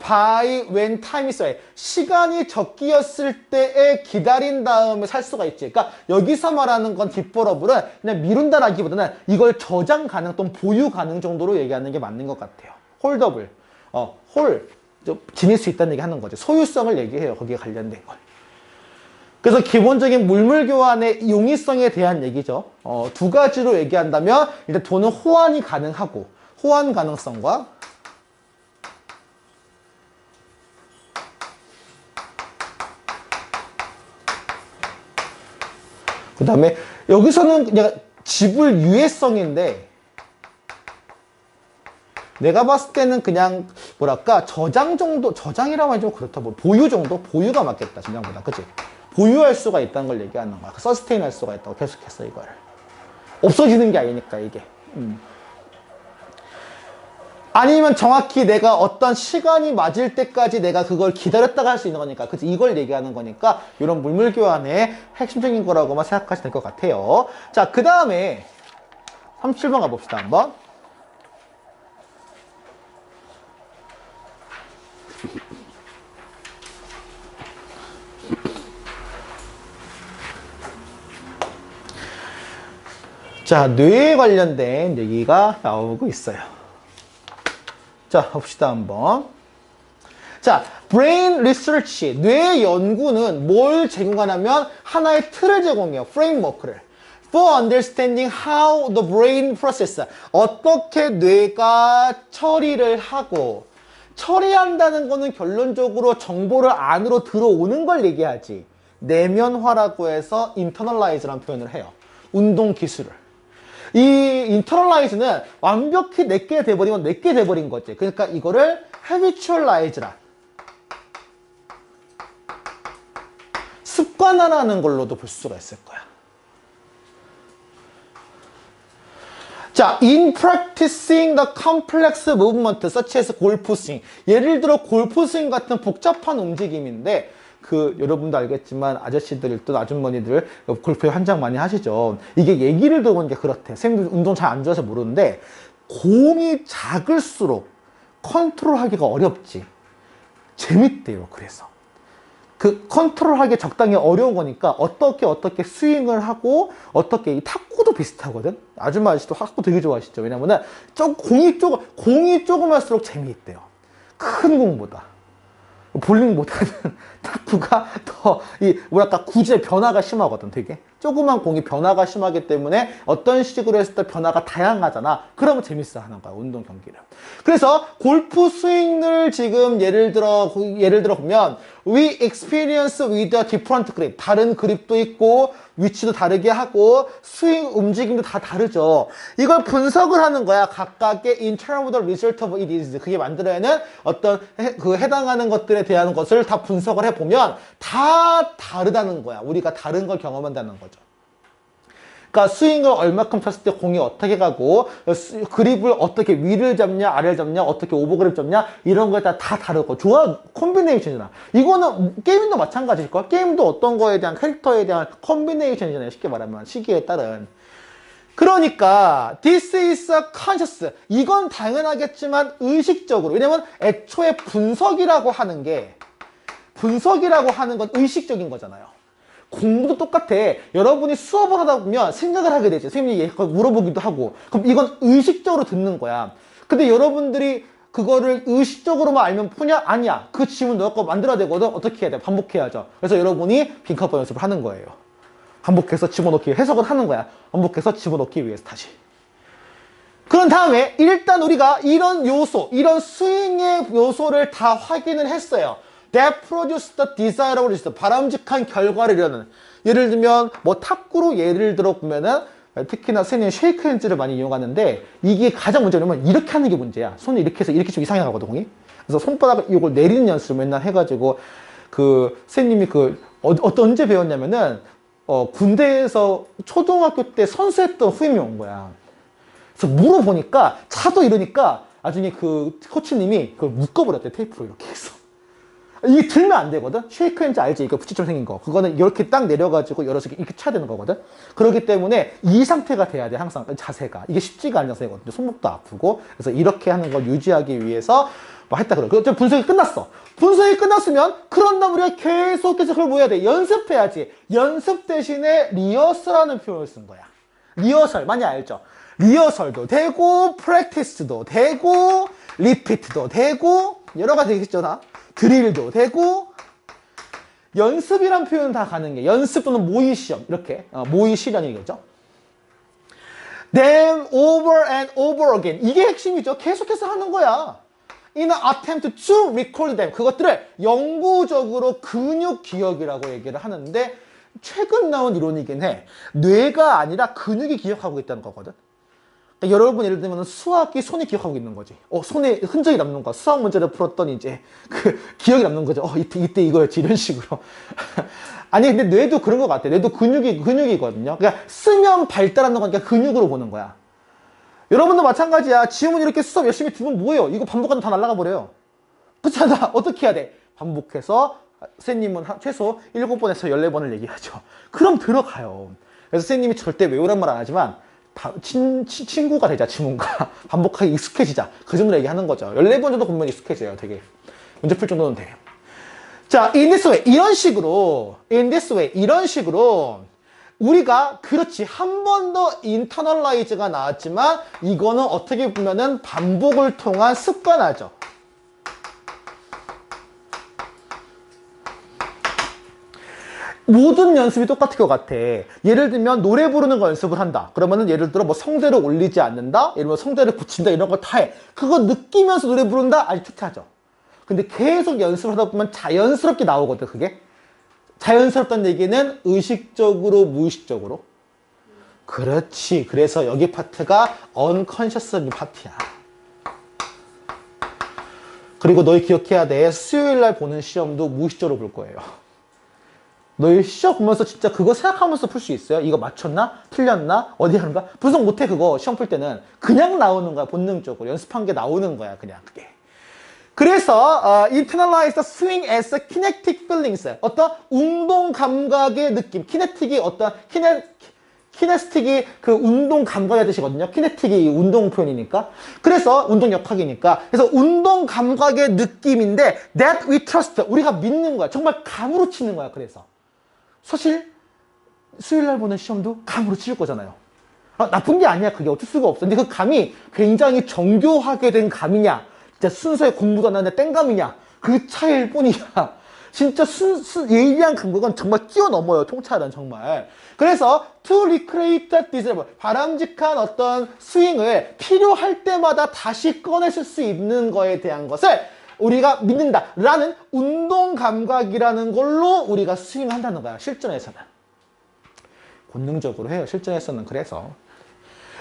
buy when time is right. 시간이 적기였을 때에 기다린 다음에 살 수가 있지. 그러니까 여기서 말하는 건 deferable은 그냥 미룬다라기보다는 이걸 저장 가능 또는 보유 가능 정도로 얘기하는 게 맞는 것 같아요. holdable. 지닐 수 있다는 얘기 하는 거죠. 소유성을 얘기해요. 거기에 관련된 걸. 그래서 기본적인 물물 교환의 용이성에 대한 얘기죠. 두 가지로 얘기한다면 일단 돈은 호환이 가능하고 호환 가능성과 그 다음에 여기서는 그냥 지불 유예성인데 내가 봤을 때는 그냥 뭐랄까 저장 정도, 저장이라고 하면 좀 그렇다. 보유 정도? 보유가 맞겠다. 저장보다. 그치? 보유할 수가 있다는 걸 얘기하는 거야. 서스테인 할 수가 있다고 계속했어, 이거를. 없어지는 게 아니니까, 이게. 아니면 정확히 내가 어떤 시간이 맞을 때까지 내가 그걸 기다렸다가 할 수 있는 거니까. 그치? 이걸 얘기하는 거니까, 이런 물물 교환의 핵심적인 거라고만 생각하시면 될 것 같아요. 자, 그 다음에 37번 가봅시다, 한번. 자, 뇌에 관련된 얘기가 나오고 있어요. 자, 봅시다, 한번. 자, brain research, 뇌 연구는 뭘 제공하냐면 하나의 틀을 제공해요. 프레임워크를. For understanding how the brain process, 어떻게 뇌가 처리를 하고, 처리한다는 거는 결론적으로 정보를 안으로 들어오는 걸 얘기하지. 내면화라고 해서 internalize라는 표현을 해요. 운동 기술을. 이 internalize는 완벽히 내게 돼버리면 내게 돼버린 거지. 그러니까 이거를 habitualize라. 습관화라는 걸로도 볼 수가 있을 거야. 자, in practicing the complex movement such as 골프 스윙. 예를 들어 골프 스윙 같은 복잡한 움직임인데 여러분도 알겠지만 아저씨들 또 아주머니들 골프에 환장 많이 하시죠. 이게 얘기를 들어보니까 그렇대. 선생님들 운동 잘 안 좋아서 모르는데 공이 작을수록 컨트롤하기가 어렵지. 재밌대요. 그래서 컨트롤하기 적당히 어려운 거니까 어떻게 스윙을 하고 이 탁구도 비슷하거든. 아줌마아저씨도 탁구 되게 좋아하시죠. 왜냐면은 공이 조그만할수록 재미있대요. 큰 공보다. 볼링보다는 탁구가 더 구질의 변화가 심하거든. 되게 조그만 공이 변화가 심하기 때문에 어떤 식으로 했을 때 변화가 다양하잖아. 그러면 재밌어 하는 거야, 운동 경기를. 그래서 골프 스윙을 지금 예를 들어 보면 we experience with a different grip, 다른 그립도 있고 위치도 다르게 하고 스윙 움직임도 다 다르죠. 이걸 분석을 하는 거야. 각각의 in terms of the result of it is, 그게 만들어내는 어떤 해당하는 것들에 대한 것을 다 분석을 해보면 다 다르다는 거야. 우리가 다른 걸 경험한다는 거죠. 그러니까 스윙을 얼마큼 쳤을 때 공이 어떻게 가고 그립을 어떻게 위를 잡냐 아래를 잡냐 어떻게 오버그립 잡냐 이런 거에 따라 다 다르고 좋아 콤비네이션이잖아. 이거는 게임도 마찬가지일 거야. 게임도 어떤 거에 대한 캐릭터에 대한 콤비네이션이잖아요. 쉽게 말하면 시기에 따른. 그러니까 this is a conscious, 이건 당연하겠지만 의식적으로, 왜냐면 애초에 분석이라고 하는 건 의식적인 거잖아요. 공부도 똑같아. 여러분이 수업을 하다 보면 생각을 하게 되지. 선생님이 물어보기도 하고. 그럼 이건 의식적으로 듣는 거야. 근데 여러분들이 그거를 의식적으로만 알면 푸냐? 아니야. 그 지문 너가 만들어야 되거든. 어떻게 해야 돼? 반복해야죠. 그래서 여러분이 빈칸법 연습을 하는 거예요. 반복해서 집어넣기, 해석을 하는 거야. 반복해서 집어넣기 위해서 다시. 그런 다음에 일단 우리가 이런 요소, 이런 스윙의 요소를 다 확인을 했어요. That produce the desirable result, 바람직한 결과를 이루는. 예를 들면 탁구로 예를 들어 보면은 특히나 선생님 쉐이크 핸즈를 많이 이용하는데 이게 가장 문제냐면 이렇게 하는 게 문제야. 손을 이렇게 해서 이렇게 좀 이상하게 가거든, 공이. 그래서 손바닥을 이걸 내리는 연습을 맨날 해가지고 선생님이 언제 배웠냐면은 군대에서 초등학교 때 선수했던 후임이 온 거야. 그래서 물어보니까 차도 이러니까 나중에 코치님이 그걸 묶어버렸대, 테이프로 이렇게 해서. 이게 들면 안 되거든? 쉐이크 핸즈 알지? 이거 부치처럼 생긴 거. 그거는 이렇게 딱 내려가지고 열어서 이렇게 쳐야 되는 거거든? 그렇기 때문에 이 상태가 돼야 돼, 항상. 자세가. 이게 쉽지가 않은 자세거든요. 손목도 아프고. 그래서 이렇게 하는 걸 유지하기 위해서 뭐 했다 그래. 그 분석이 끝났어. 분석이 끝났으면, 그런 다음 우리가 계속해서 그걸 뭐 해야 돼? 연습해야지. 연습 대신에 리허설하는 표현을 쓴 거야. 리허설, 많이 알죠? 리허설도 되고, 프랙티스도 되고, 리피트도 되고, 여러 가지 되겠죠, 다? 드릴도 되고, 연습이란 표현은 다 가능해. 연습 또는 모의 시험, 이렇게 모의 실현이겠죠. Them over and over again. 이게 핵심이죠. 계속해서 하는 거야. In an attempt to record them. 그것들을 영구적으로 근육 기억이라고 얘기를 하는데, 최근 나온 이론이긴 해. 뇌가 아니라 근육이 기억하고 있다는 거거든. 그러니까 여러분 예를 들면 수학이 손이 기억하고 있는 거지. 손에 흔적이 남는 거야. 수학 문제를 풀었더니 이제 기억이 남는 거죠. 이때 이거였지, 이런 식으로. 아니 근데 뇌도 그런 것 같아. 뇌도 근육이거든요. 그러니까 쓰면 발달하는 거니까 근육으로 보는 거야. 여러분도 마찬가지야. 지금은 이렇게 수업 열심히 두면 뭐예요? 이거 반복하면 다 날아가 버려요. 그렇잖아. 어떻게 해야 돼? 반복해서 선생님은 최소 7번에서 14번을 얘기하죠. 그럼 들어가요. 그래서 선생님이 절대 외우란 말 안 하지만 친구가 되자, 지문과. 반복하기 익숙해지자. 그 정도로 얘기하는 거죠. 14번 정도 보면 익숙해져요, 되게. 문제 풀 정도는 돼. 자, in this way. 이런 식으로. 우리가, 그렇지. 한 번 더 internalize가 나왔지만, 이거는 어떻게 보면은 반복을 통한 습관화죠. 모든 연습이 똑같을 것 같아. 예를 들면 노래 부르는 거 연습을 한다. 그러면은 예를 들어 뭐 성대를 올리지 않는다. 예를 들면 성대를 붙인다. 이런 거 다 해. 그거 느끼면서 노래 부른다? 아주 투트하죠. 근데 계속 연습을 하다 보면 자연스럽게 나오거든, 그게. 자연스럽다는 얘기는 의식적으로, 무의식적으로. 그렇지. 그래서 여기 파트가 unconscious 파트야. 그리고 너희 기억해야 돼. 수요일 날 보는 시험도 무의식적으로 볼 거예요. 너희 시험 보면서 진짜 그거 생각하면서 풀 수 있어요? 이거 맞췄나? 틀렸나? 어디 하는가? 분석 못해, 그거. 시험 풀 때는. 그냥 나오는 거야, 본능적으로. 연습한 게 나오는 거야, 그냥 그게. 그래서 internalize the swing as kinetic feelings. 어떤 운동 감각의 느낌. 키네틱이 어떤 키네스틱이 운동 감각의 뜻이거든요. 키네틱이 운동 표현이니까. 그래서 운동 역학이니까. 그래서 운동 감각의 느낌인데 that we trust. 우리가 믿는 거야. 정말 감으로 치는 거야. 그래서 사실 수요일 날 보는 시험도 감으로 칠 거잖아요. 나쁜 게 아니야. 그게 어쩔 수가 없어. 근데 그 감이 굉장히 정교하게 된 감이냐, 진짜 순서에 공부도 안 하는데 땡감이냐, 그 차이일 뿐이야. 진짜 예리한 감각은 정말 뛰어넘어요, 통찰은 정말. 그래서 to recreate that desirable, 바람직한 어떤 스윙을 필요할 때마다 다시 꺼내실 수 있는 거에 대한 것을 우리가 믿는다라는 운동 감각이라는 걸로 우리가 스윙한다는 거야, 실전에서는. 본능적으로 해요, 실전에서는. 그래서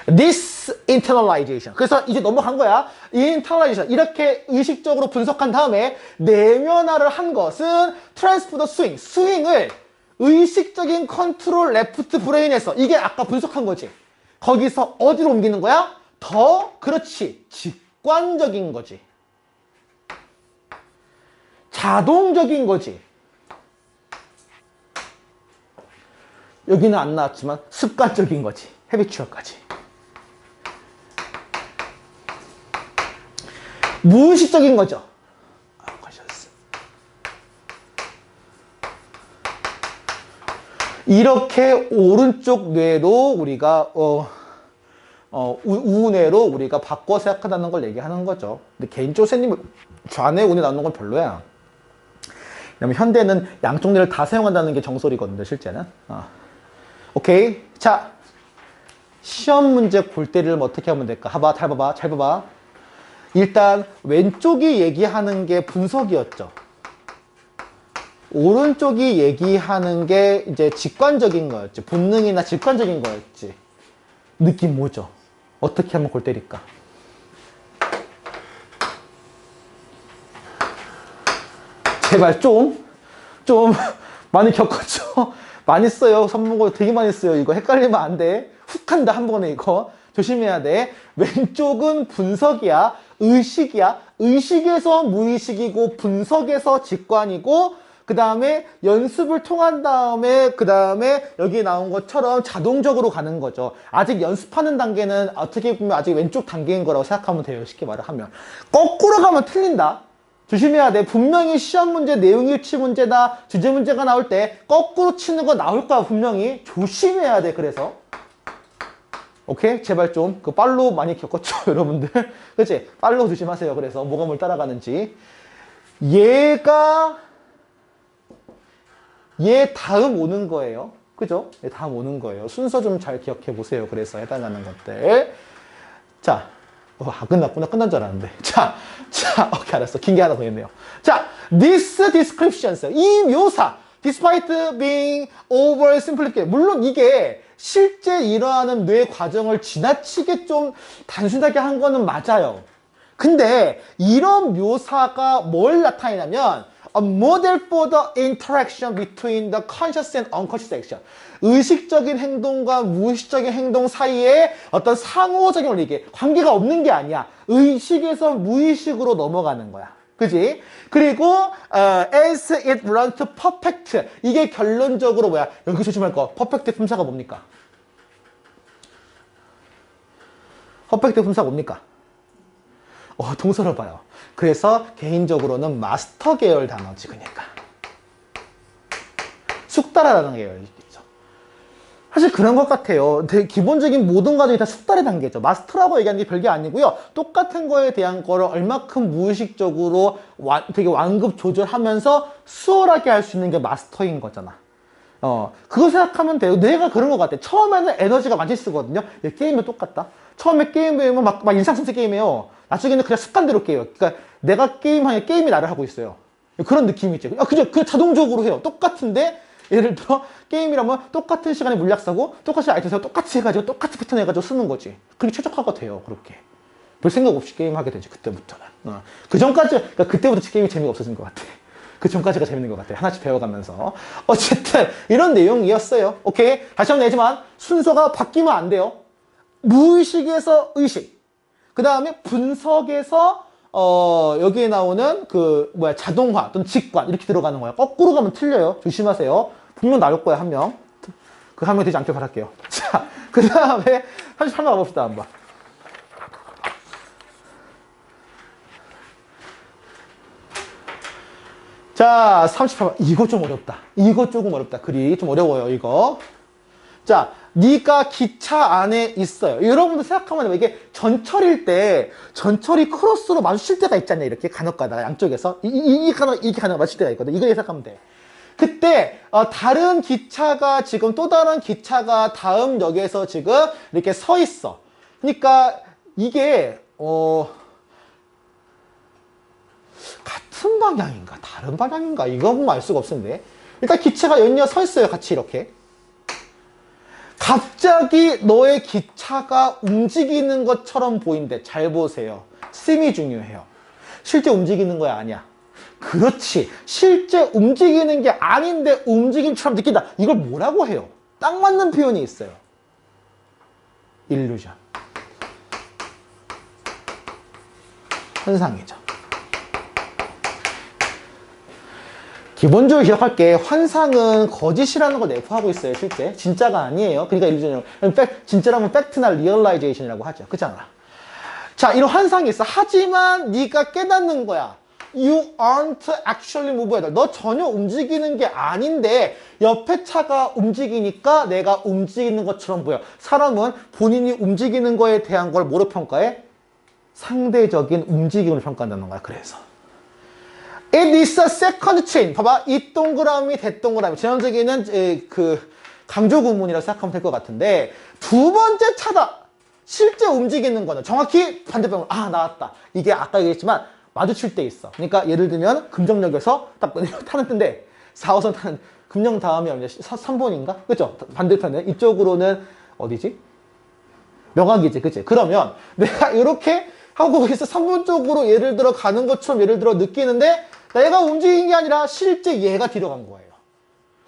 this internalization. 그래서 이제 넘어간 거야. 이 internalization. 이렇게 의식적으로 분석한 다음에 내면화를 한 것은 transfer the swing. 스윙을 의식적인 컨트롤 레프트 브레인에서, 이게 아까 분석한 거지. 거기서 어디로 옮기는 거야? 더, 그렇지, 직관적인 거지. 자동적인 거지. 여기는 안 나왔지만 습관적인 거지. 헤비추얼까지. 무의식적인 거죠. 이렇게 오른쪽 뇌로 우리가 우뇌로 우리가 바꿔 생각한다는 걸 얘기하는 거죠. 근데 개인적으로 선생님은 좌뇌 우뇌 나누는 건 별로야. 왜냐면 현대는 양쪽 뇌를 다 사용한다는 게 정설이거든요, 실제는. 오케이. 자, 시험 문제 볼 때를 어떻게 하면 될까? 잘 봐봐. 일단 왼쪽이 얘기하는 게 분석이었죠. 오른쪽이 얘기하는 게 이제 직관적인 거였지. 본능이나 직관적인 거였지. 느낌 뭐죠? 어떻게 하면 골 때릴까? 제발 좀 많이 겪었죠? 많이 써요. 선문고 되게 많이 써요. 이거 헷갈리면 안 돼. 훅 한다, 한 번에 이거. 조심해야 돼. 왼쪽은 분석이야. 의식이야. 의식에서 무의식이고, 분석에서 직관이고, 그 다음에 연습을 통한 다음에, 그 다음에 여기 나온 것처럼 자동적으로 가는 거죠. 아직 연습하는 단계는 어떻게 보면 아직 왼쪽 단계인 거라고 생각하면 돼요. 쉽게 말을 하면. 거꾸로 가면 틀린다. 조심해야 돼. 분명히 시험 문제, 내용 일치 문제다, 주제 문제가 나올 때 거꾸로 치는 거 나올 거야, 분명히. 조심해야 돼, 그래서. 오케이? 제발 좀. 그 팔로우 많이 겪었죠, 여러분들? 그치? 팔로우 조심하세요. 그래서 뭐가 뭘 따라가는지. 얘 다음 오는 거예요. 그죠? 얘 다음 오는 거예요. 순서 좀 잘 기억해 보세요. 그래서 해당하는 것들. 자. 끝났구나. 끝난 줄 알았는데. 자, 오케이, 알았어. 긴 게 하나 더 있네요. 자, this descriptions. 이 묘사. despite being oversimplified. 물론 이게 실제 일어나는 뇌 과정을 지나치게 좀 단순하게 한 거는 맞아요. 근데 이런 묘사가 뭘 나타내냐면 a model for the interaction between the conscious and unconscious action. 의식적인 행동과 무의식적인 행동 사이에 어떤 상호작용을 이게 관계가 없는 게 아니야. 의식에서 무의식으로 넘어가는 거야. 그지? 그리고 as it runs to perfect. 이게 결론적으로 뭐야? 여기 조심할 거. perfect 품사가 뭡니까? perfect 품사가 뭡니까? 동서를 봐요. 그래서 개인적으로는 마스터 계열 단어지, 그러니까. 숙달하라는 계열이죠. 사실 그런 것 같아요. 되게 기본적인 모든 과정이 다 숙달의 단계죠. 마스터라고 얘기하는 게 별게 아니고요. 똑같은 거에 대한 거를 얼마큼 무의식적으로 되게 완급 조절하면서 수월하게 할 수 있는 게 마스터인 거잖아. 그거 생각하면 돼요. 뇌가 그런 것 같아. 처음에는 에너지가 많이 쓰거든요. 게임은 똑같다. 처음에 게임하면 막 인상성체 게임해요. 나중에는 그냥 습관대로 깨요. 그러니까 내가 게임하면 게임이 나를 하고 있어요. 그런 느낌이죠. 그냥 자동적으로 해요. 똑같은데 예를 들어 게임이라면 똑같은 시간에 물약 사고 똑같이 아이템 사고 똑같이 해가지고 똑같이 패턴 해가지고 쓰는 거지. 그게 최적화가 돼요. 그렇게. 별 생각 없이 게임하게 되지. 그때부터는. 그 전까지, 그러니까 그때부터 게임이 재미가 없어진 것 같아. 그 전까지가 재밌는 것 같아요. 하나씩 배워가면서. 어쨌든 이런 내용이었어요. 오케이? 다시 한번 내지만 순서가 바뀌면 안 돼요. 무의식에서 의식. 그 다음에 분석에서 여기에 나오는 자동화 또는 직관 이렇게 들어가는 거야. 거꾸로 가면 틀려요. 조심하세요. 분명 나올 거야, 한 명. 그 한 명 되지 않길 바랄게요. 자, 그 다음에 38번 가봅시다, 한번. 자, 38번. 이거 좀 어렵다. 이거 조금 어렵다. 글이 좀 어려워요, 이거. 자, 네가 기차 안에 있어요. 여러분들 생각하면 이게 전철일 때 전철이 크로스로 마주칠 때가 있잖아요. 이렇게 간혹가다가 양쪽에서 이렇게 간혹 마주칠 때가 있거든. 이거 생각하면 돼. 그때 다른 기차가 지금 또 다른 기차가 다음 역에서 지금 이렇게 서 있어. 그러니까 이게 같은 방향인가 다른 방향인가 이거 보면 알 수가 없는데 일단 기차가 연이어 서 있어요. 같이 이렇게. 갑자기 너의 기차가 움직이는 것처럼 보인대. 잘 보세요. 씀이 중요해요. 실제 움직이는 거야, 아니야? 그렇지. 실제 움직이는 게 아닌데 움직임처럼 느낀다. 이걸 뭐라고 해요? 딱 맞는 표현이 있어요. 일루전. 환상이죠. 기본적으로 기억할게. 환상은 거짓이라는 걸 내포하고 있어요, 실제. 진짜가 아니에요. 그러니까 일루전이라고. 진짜라면 팩트나 리얼라이제이션이라고 하죠. 그렇잖아. 자, 이런 환상이 있어. 하지만 네가 깨닫는 거야. You aren't actually moving. 너 전혀 움직이는 게 아닌데 옆에 차가 움직이니까 내가 움직이는 것처럼 보여. 사람은 본인이 움직이는 거에 대한 걸 뭐로 평가해? 상대적인 움직임을 평가한다는 거야. 그래서. It is a second chain. 봐봐. 이 동그라미, 대동그라미. 전형적인 강조 구문이라고 생각하면 될 것 같은데, 두 번째 차다. 실제 움직이는 거는 정확히 반대방으로, 나왔다. 이게 아까 얘기했지만, 마주칠 때 있어. 그러니까 예를 들면, 금정역에서 딱 타는 때인데, 4호선 타는, 금정 다음이 3번인가? 그죠? 반대편에. 이쪽으로는, 어디지? 명확이지, 그치? 그러면 내가 이렇게 하고 있어. 3분 쪽으로 예를 들어 가는 것처럼 예를 들어 느끼는데 내가 움직인 게 아니라 실제 얘가 뒤로 간 거예요.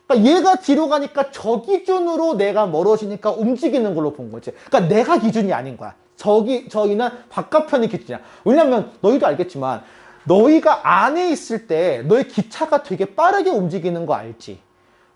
그러니까 얘가 뒤로 가니까 저 기준으로 내가 멀어지니까 움직이는 걸로 본 거지. 그러니까 내가 기준이 아닌 거야. 저기는 바깥편이 기준이야. 왜냐면 너희도 알겠지만 너희가 안에 있을 때 너의 기차가 되게 빠르게 움직이는 거 알지?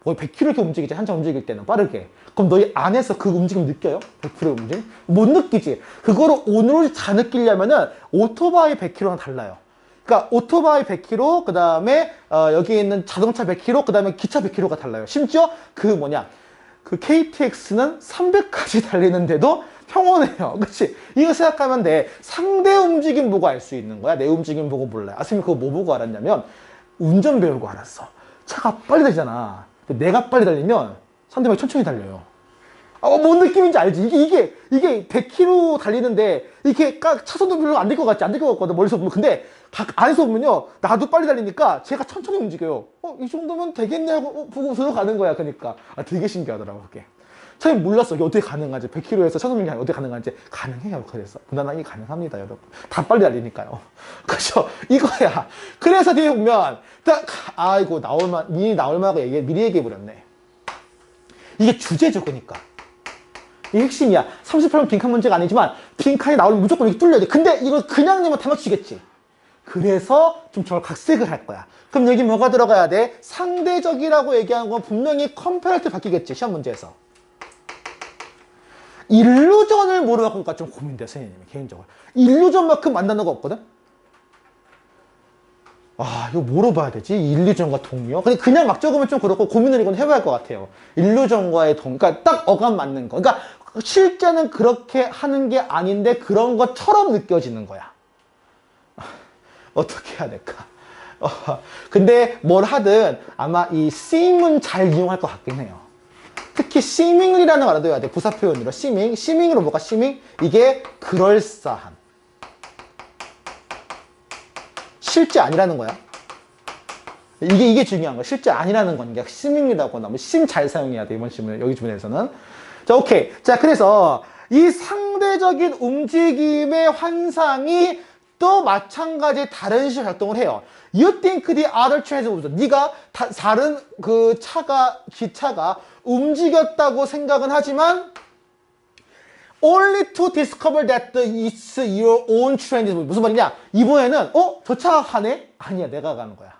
거의 100km 이렇게 움직이지, 한참 움직일 때는 빠르게. 그럼 너희 안에서 그 움직임 느껴요? 100km 움직임? 못 느끼지. 그거를 오늘 다 느끼려면은 오토바이 100km랑 달라요. 그러니까 오토바이 100km, 그 다음에 여기 있는 자동차 100km, 그 다음에 기차 100km가 달라요. 심지어 그 KTX는 300까지 달리는데도 평온해요. 그치? 이거 생각하면 돼. 상대 움직임 보고 알 수 있는 거야. 내 움직임 보고 몰라요. 아, 선생님 그거 뭐 보고 알았냐면 운전 배우고 알았어. 차가 빨리 달리잖아. 내가 빨리 달리면 상대방이 천천히 달려요. 뭔 느낌인지 알지? 이게 100km 달리는데, 이게 차선도 별로 안 될 것 같지? 안 될 것 같거든, 멀리서 보면. 근데, 안에서 보면요, 나도 빨리 달리니까 제가 천천히 움직여요. 이 정도면 되겠네 하고 보고 들어가는 거야, 그러니까. 되게 신기하더라고, 그게. 처음에 몰랐어. 이게 어떻게 가능한지. 100km에서 차선 운전이 어떻게 가능한지. 가능해요, 그래서. 무난하게 가능합니다, 여러분. 다 빨리 달리니까요. 그죠? 이거야. 그래서 뒤에 보면, 아이고, 나올 만하고 미리 얘기해버렸네. 이게 주제죠, 그러니까. 이게 핵심이야. 38번 빈칸 문제가 아니지만 빈칸이 나오면 무조건 이렇게 뚫려야 돼. 근데 이걸 그냥 내면 다 맞추겠지. 그래서 좀 저걸 각색을 할 거야. 그럼 여기 뭐가 들어가야 돼? 상대적이라고 얘기한 건 분명히 컴페어티브 바뀌겠지, 시험 문제에서. 일루전을 뭐로 바꿀까 좀 고민돼요, 선생님이 개인적으로. 일루전만큼 만나는 거 없거든? 이거 뭐로 봐야 되지? 일루전과 동요? 그냥 막 적으면 좀 그렇고 고민을 이건 해봐야 할 것 같아요. 일루전과의 그러니까 딱 어감 맞는 거. 그러니까 실제는 그렇게 하는 게 아닌데 그런 것처럼 느껴지는 거야. 어떻게 해야 될까? 근데 뭘 하든 아마 이 seem은 잘 이용할 것 같긴 해요. 특히 seemingly라는 말도 해야 돼. 부사 표현으로 seeming으로 뭐가 seeming? 이게 그럴싸한. 실제 아니라는 거야. 이게 중요한 거야. 실제 아니라는 건 게 seeming이라고 하면 sim 잘 사용해야 돼, 이번 질문에, 여기 질문에서는. 자, 오케이. 자, 그래서 이 상대적인 움직임의 환상이 또 마찬가지 다른 식으로 작동을 해요. You think the other train has moved. 네가 다른 그 기차가 움직였다고 생각은 하지만 only to discover that it's your own train. 무슨 말이냐? 이번에는 저 차가 가네? 아니야, 내가 가는 거야.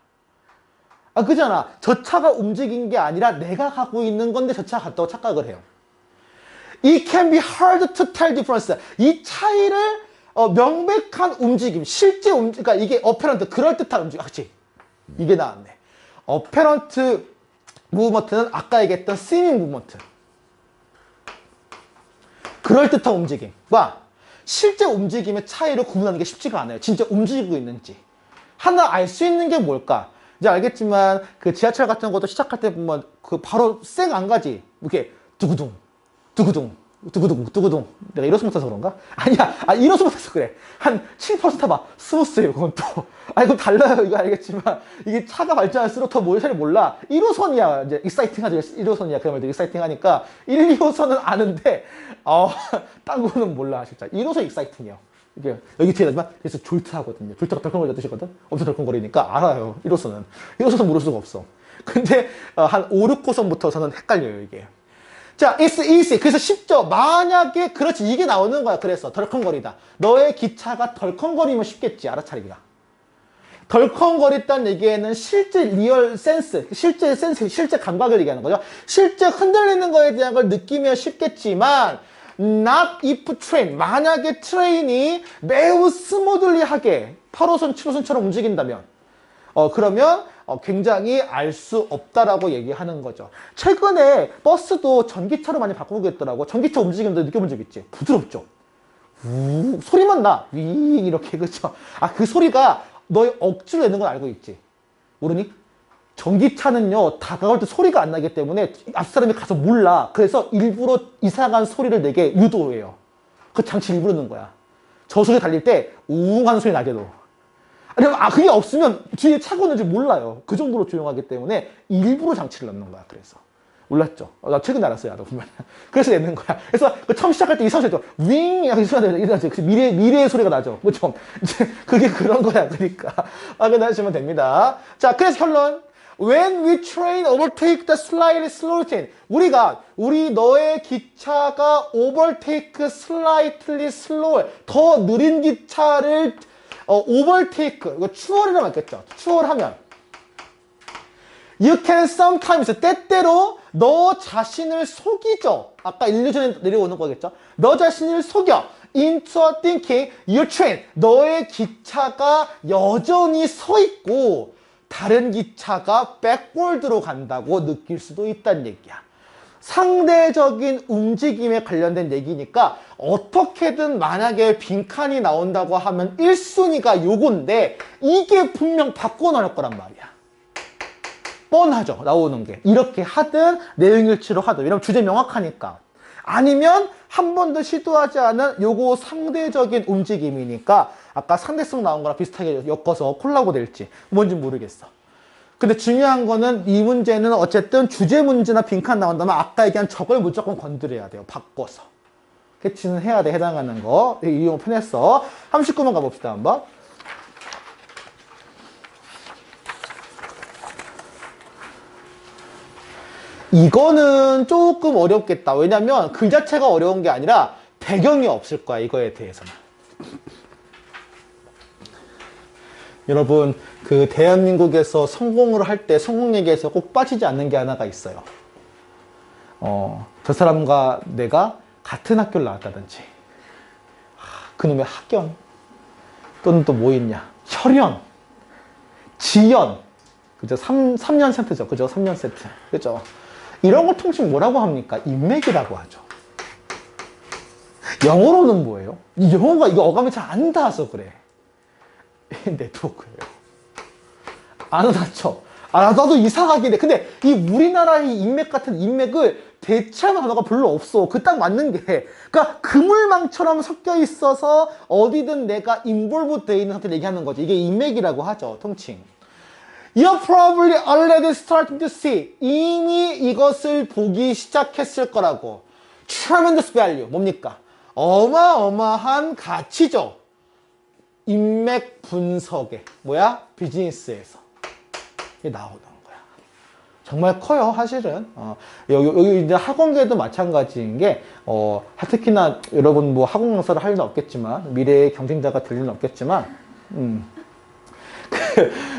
그잖아. 저 차가 움직인 게 아니라 내가 가고 있는 건데 저 차가 갔다고 착각을 해요. It can be hard to tell difference. 이 차이를 명백한 움직임, 실제 움직임, 그러니까 이게 apparent, 그럴듯한 움직임. 그치? 이게 나왔네. apparent movement는 아까 얘기했던 seeming movement. 그럴듯한 움직임과 실제 움직임의 차이를 구분하는 게 쉽지가 않아요. 진짜 움직이고 있는지. 하나 알 수 있는 게 뭘까? 이제 알겠지만 그 지하철 같은 것도 시작할 때 보면 그 바로 쌩 안 가지. 이렇게 두구둥, 두구둥, 두구둥, 두구둥. 내가 일어서 못해서 그런가? 아니야. 일어서 못해서 그래. 한 7% 타봐. 스무스해요, 그건 또. 이거 달라요. 이거 알겠지만. 이게 차가 발전할수록 더 잘 몰라. 1호선이야. 이제 익사이팅 하죠. 1호선이야. 그러면 익사이팅 하니까. 1, 2호선은 아는데, 딴 거는 몰라, 진짜. 1호선 익사이팅이요. 이게, 여기 뒤에 나지만, 그래서 졸트 하거든요. 졸트가 덜컹거리는 뜻이거든? 엄청 덜컹거리니까 알아요. 1호선은. 1호선은 모를 수가 없어. 근데, 한 5, 6호선부터 저는 헷갈려요, 이게. 자, it's easy. 그래서 쉽죠. 만약에, 그렇지. 이게 나오는 거야. 그래서 덜컹거리다. 너의 기차가 덜컹거리면 쉽겠지. 알아차리기가. 덜컹거렸다는 얘기에는 실제 리얼 센스, 실제 감각을 얘기하는 거죠. 실제 흔들리는 거에 대한 걸 느끼면 쉽겠지만, not if train. 만약에 트레인이 매우 스무들리하게 8호선, 7호선처럼 움직인다면, 그러면 굉장히 알 수 없다라고 얘기하는 거죠. 최근에 버스도 전기차로 많이 바꾸겠더라고. 전기차 움직임도 느껴본 적 있지? 부드럽죠? 소리만 나. 윙 이렇게, 그쵸? 그 소리가 너의 억지로 내는 건 알고 있지? 모르니? 전기차는요, 다가올 때 소리가 안 나기 때문에 앞사람이 가서 몰라. 그래서 일부러 이상한 소리를 내게 유도해요. 그 장치 일부러 넣는 거야. 저속에 달릴 때 우웅 하는 소리 나게도. 아니면 그게 없으면 뒤에 차가 오는지 몰라요. 그 정도로 조용하기 때문에 일부러 장치를 넣는 거야. 그래서 몰랐죠. 나 최근에 알았어요, 나도 보면. 그래서 내는 거야. 그래서 그 처음 시작할 때 이상할 때 윙! 이렇게 소리가 나죠. 미래의 소리가 나죠. 그죠? 이제 그게 그런 거야. 그러니까. 확인하시면 됩니다. 자, 그래서 결론. When we train overtake the slightly slow train. 너의 기차가 overtake slightly slow. 더 느린 기차를, overtake. 이거 추월이라고 했겠죠. 추월하면. You can sometimes, 때때로 너 자신을 속이죠. 아까 일루전에 내려오는 거겠죠. 너 자신을 속여. Into thinking your train. 너의 기차가 여전히 서 있고 다른 기차가 백월드로 간다고 느낄 수도 있다는 얘기야. 상대적인 움직임에 관련된 얘기니까 어떻게든 만약에 빈칸이 나온다고 하면 1순위가 요건데 이게 분명 바꿔놓을 거란 말이야. 뻔하죠, 나오는 게. 이렇게 하든 내용일치로 하든. 왜냐면 주제 명확하니까. 아니면 한 번도 시도하지 않은 요거 상대적인 움직임이니까 아까 상대성 나온 거랑 비슷하게 엮어서 콜라보 될지 뭔지 모르겠어. 근데 중요한 거는 이 문제는 어쨌든 주제 문제나 빈칸 나온다면 아까 얘기한 저걸 무조건 건드려야 돼요. 바꿔서. 캐치는 해야 돼, 해당하는 거. 이용 편했어. 39번 가봅시다, 한번. 이거는 조금 어렵겠다. 왜냐면 그 자체가 어려운 게 아니라 배경이 없을 거야, 이거에 대해서는. 여러분, 그 대한민국에서 성공을 할 때 성공 얘기에서 꼭 빠지지 않는 게 하나가 있어요. 저 사람과 내가 같은 학교를 나왔다든지, 그놈의 학연, 또는 또 뭐 있냐, 혈연, 지연, 그죠? 3년 세트죠. 그죠? 3년 세트. 그죠? 이런 걸 통칭 뭐라고 합니까? 인맥이라고 하죠. 영어로는 뭐예요? 영어가 이거 어감이 잘 안 닿아서 그래. 네트워크예요. 안 닿죠? 나도 이상하긴 해. 근데 이 우리나라의 인맥 같은 인맥을 대체하는 단어가 별로 없어. 그 딱 맞는 게. 그러니까 그물망처럼 섞여 있어서 어디든 내가 인볼브 되어 있는 상태를 얘기하는 거지. 이게 인맥이라고 하죠. 통칭. You're probably already starting to see. 이미 이것을 보기 시작했을 거라고. Tremendous value. 뭡니까? 어마어마한 가치죠. 인맥 분석에. 뭐야? 비즈니스에서. 이게 나오는 거야. 정말 커요, 사실은. 여기 이제 학원계도 마찬가지인 게, 특히나 여러분 뭐 학원 강사를 할 일은 없겠지만, 미래의 경쟁자가 될 일은 없겠지만,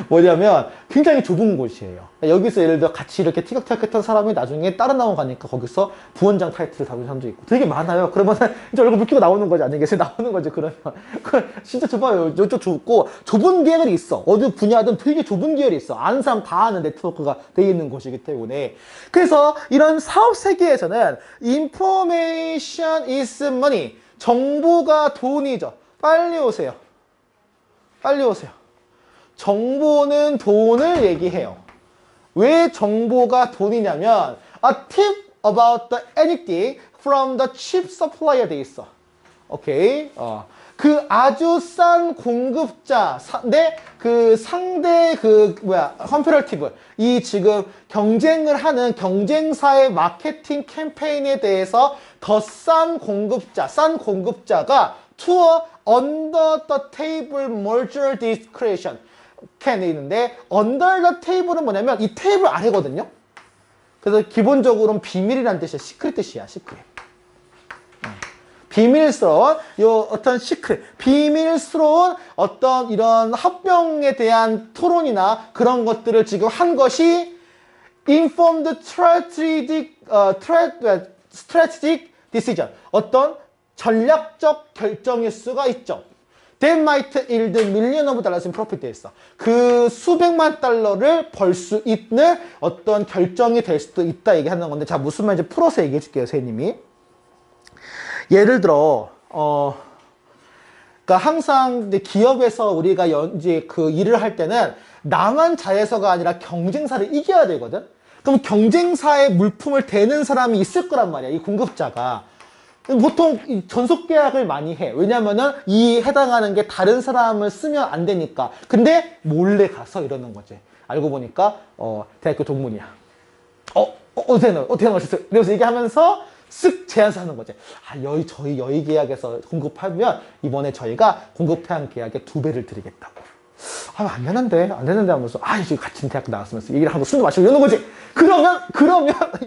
뭐냐면 굉장히 좁은 곳이에요. 여기서 예를 들어 같이 이렇게 티격태격 했던 사람이 나중에 다른 학원 가니까 거기서 부원장 타이틀을 다룬 사람도 있고 되게 많아요. 그러면 이제 얼굴 붉히고 나오는 거지. 안녕히 계세요. 나오는 거지. 그러면 진짜 좁아요. 이쪽 좁고 좁은 계열이 있어. 어느 분야든 되게 좁은 계열이 있어. 아는 사람 다 아는 네트워크가 되어 있는 곳이기 때문에. 그래서 이런 사업 세계에서는 information is money. 정보가 돈이죠. 빨리 오세요. 빨리 오세요. 정보는 돈을 얘기해요. 왜 정보가 돈이냐면 A tip about the anything from the cheap supplier 돼 있어. 오케이. 그 아주 싼 공급자, 그 상대 컴패러티브 이 지금 경쟁을 하는 경쟁사의 마케팅 캠페인에 대해서 더 싼 공급자가 to a under the table merger discretion 캔에 있는데 under the table은 뭐냐면 이 테이블 아래거든요. 그래서 기본적으로는 비밀이라는 뜻이야. 시크릿 뜻이야. 시크릿. 비밀스러운 어떤 시크릿, 비밀스러운 어떤 이런 합병에 대한 토론이나 그런 것들을 지금 한 것이 informed strategic decision. 어떤 전략적 결정일 수가 있죠. That might yield million of dollars in profit 돼 있어. 그 수백만 달러를 벌 수 있는 어떤 결정이 될 수도 있다 얘기하는 건데, 자, 무슨 말인지 풀어서 얘기해 줄게요, 선생님이. 예를 들어, 그러니까 항상 이제 기업에서 우리가 이제 그 일을 할 때는 나만 잘해서가 아니라 경쟁사를 이겨야 되거든? 그럼 경쟁사의 물품을 대는 사람이 있을 거란 말이야, 이 공급자가. 보통 전속 계약을 많이 해. 왜냐면은 이 해당하는 게 다른 사람을 쓰면 안 되니까. 근데 몰래 가서 이러는 거지. 알고 보니까 대학교 동문이야. 어떻게 넣으셨어요? 그래서 얘기하면서 쓱 제안서 하는 거지. 저희 여의 계약에서 공급하면 이번에 저희가 공급한 계약의 2배를 드리겠다고. 안 되는데 하면서, 이제 같은 대학 나왔으면서 얘기를 하고 술도 마시고 이러는 거지. 그러면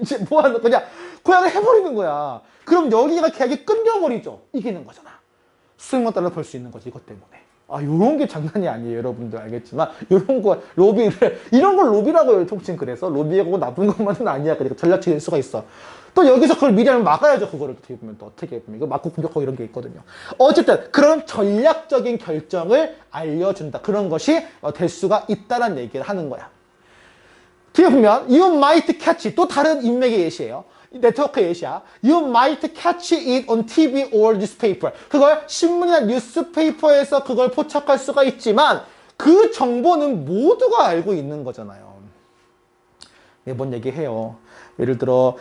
이제 뭐 하는 거냐? 고약을 해버리는 거야. 그럼 여기가 계약이 끊겨버리죠. 이기는 거잖아. 수백만 달러 벌 수 있는 거지, 이것 때문에. 요런 게 장난이 아니에요. 여러분들 알겠지만. 요런 거, 이런 걸 로비라고 해요. 통칭 그래서. 로비하고 나쁜 것만은 아니야. 그러니까 전략적일 수가 있어. 또 여기서 그걸 미리 하면 막아야죠. 그거를 어떻게 보면 또 어떻게 보면. 이거 막고 공격하고 이런 게 있거든요. 어쨌든 그런 전략적인 결정을 알려준다. 그런 것이 될 수가 있다는 얘기를 하는 거야. 뒤에 보면 you might catch 또 다른 인맥의 예시예요. 네트워크 예시야. You might catch it on TV or newspaper. 그걸 신문이나 뉴스페이퍼에서 그걸 포착할 수가 있지만 그 정보는 모두가 알고 있는 거잖아요. 매번 얘기해요. 예를 들어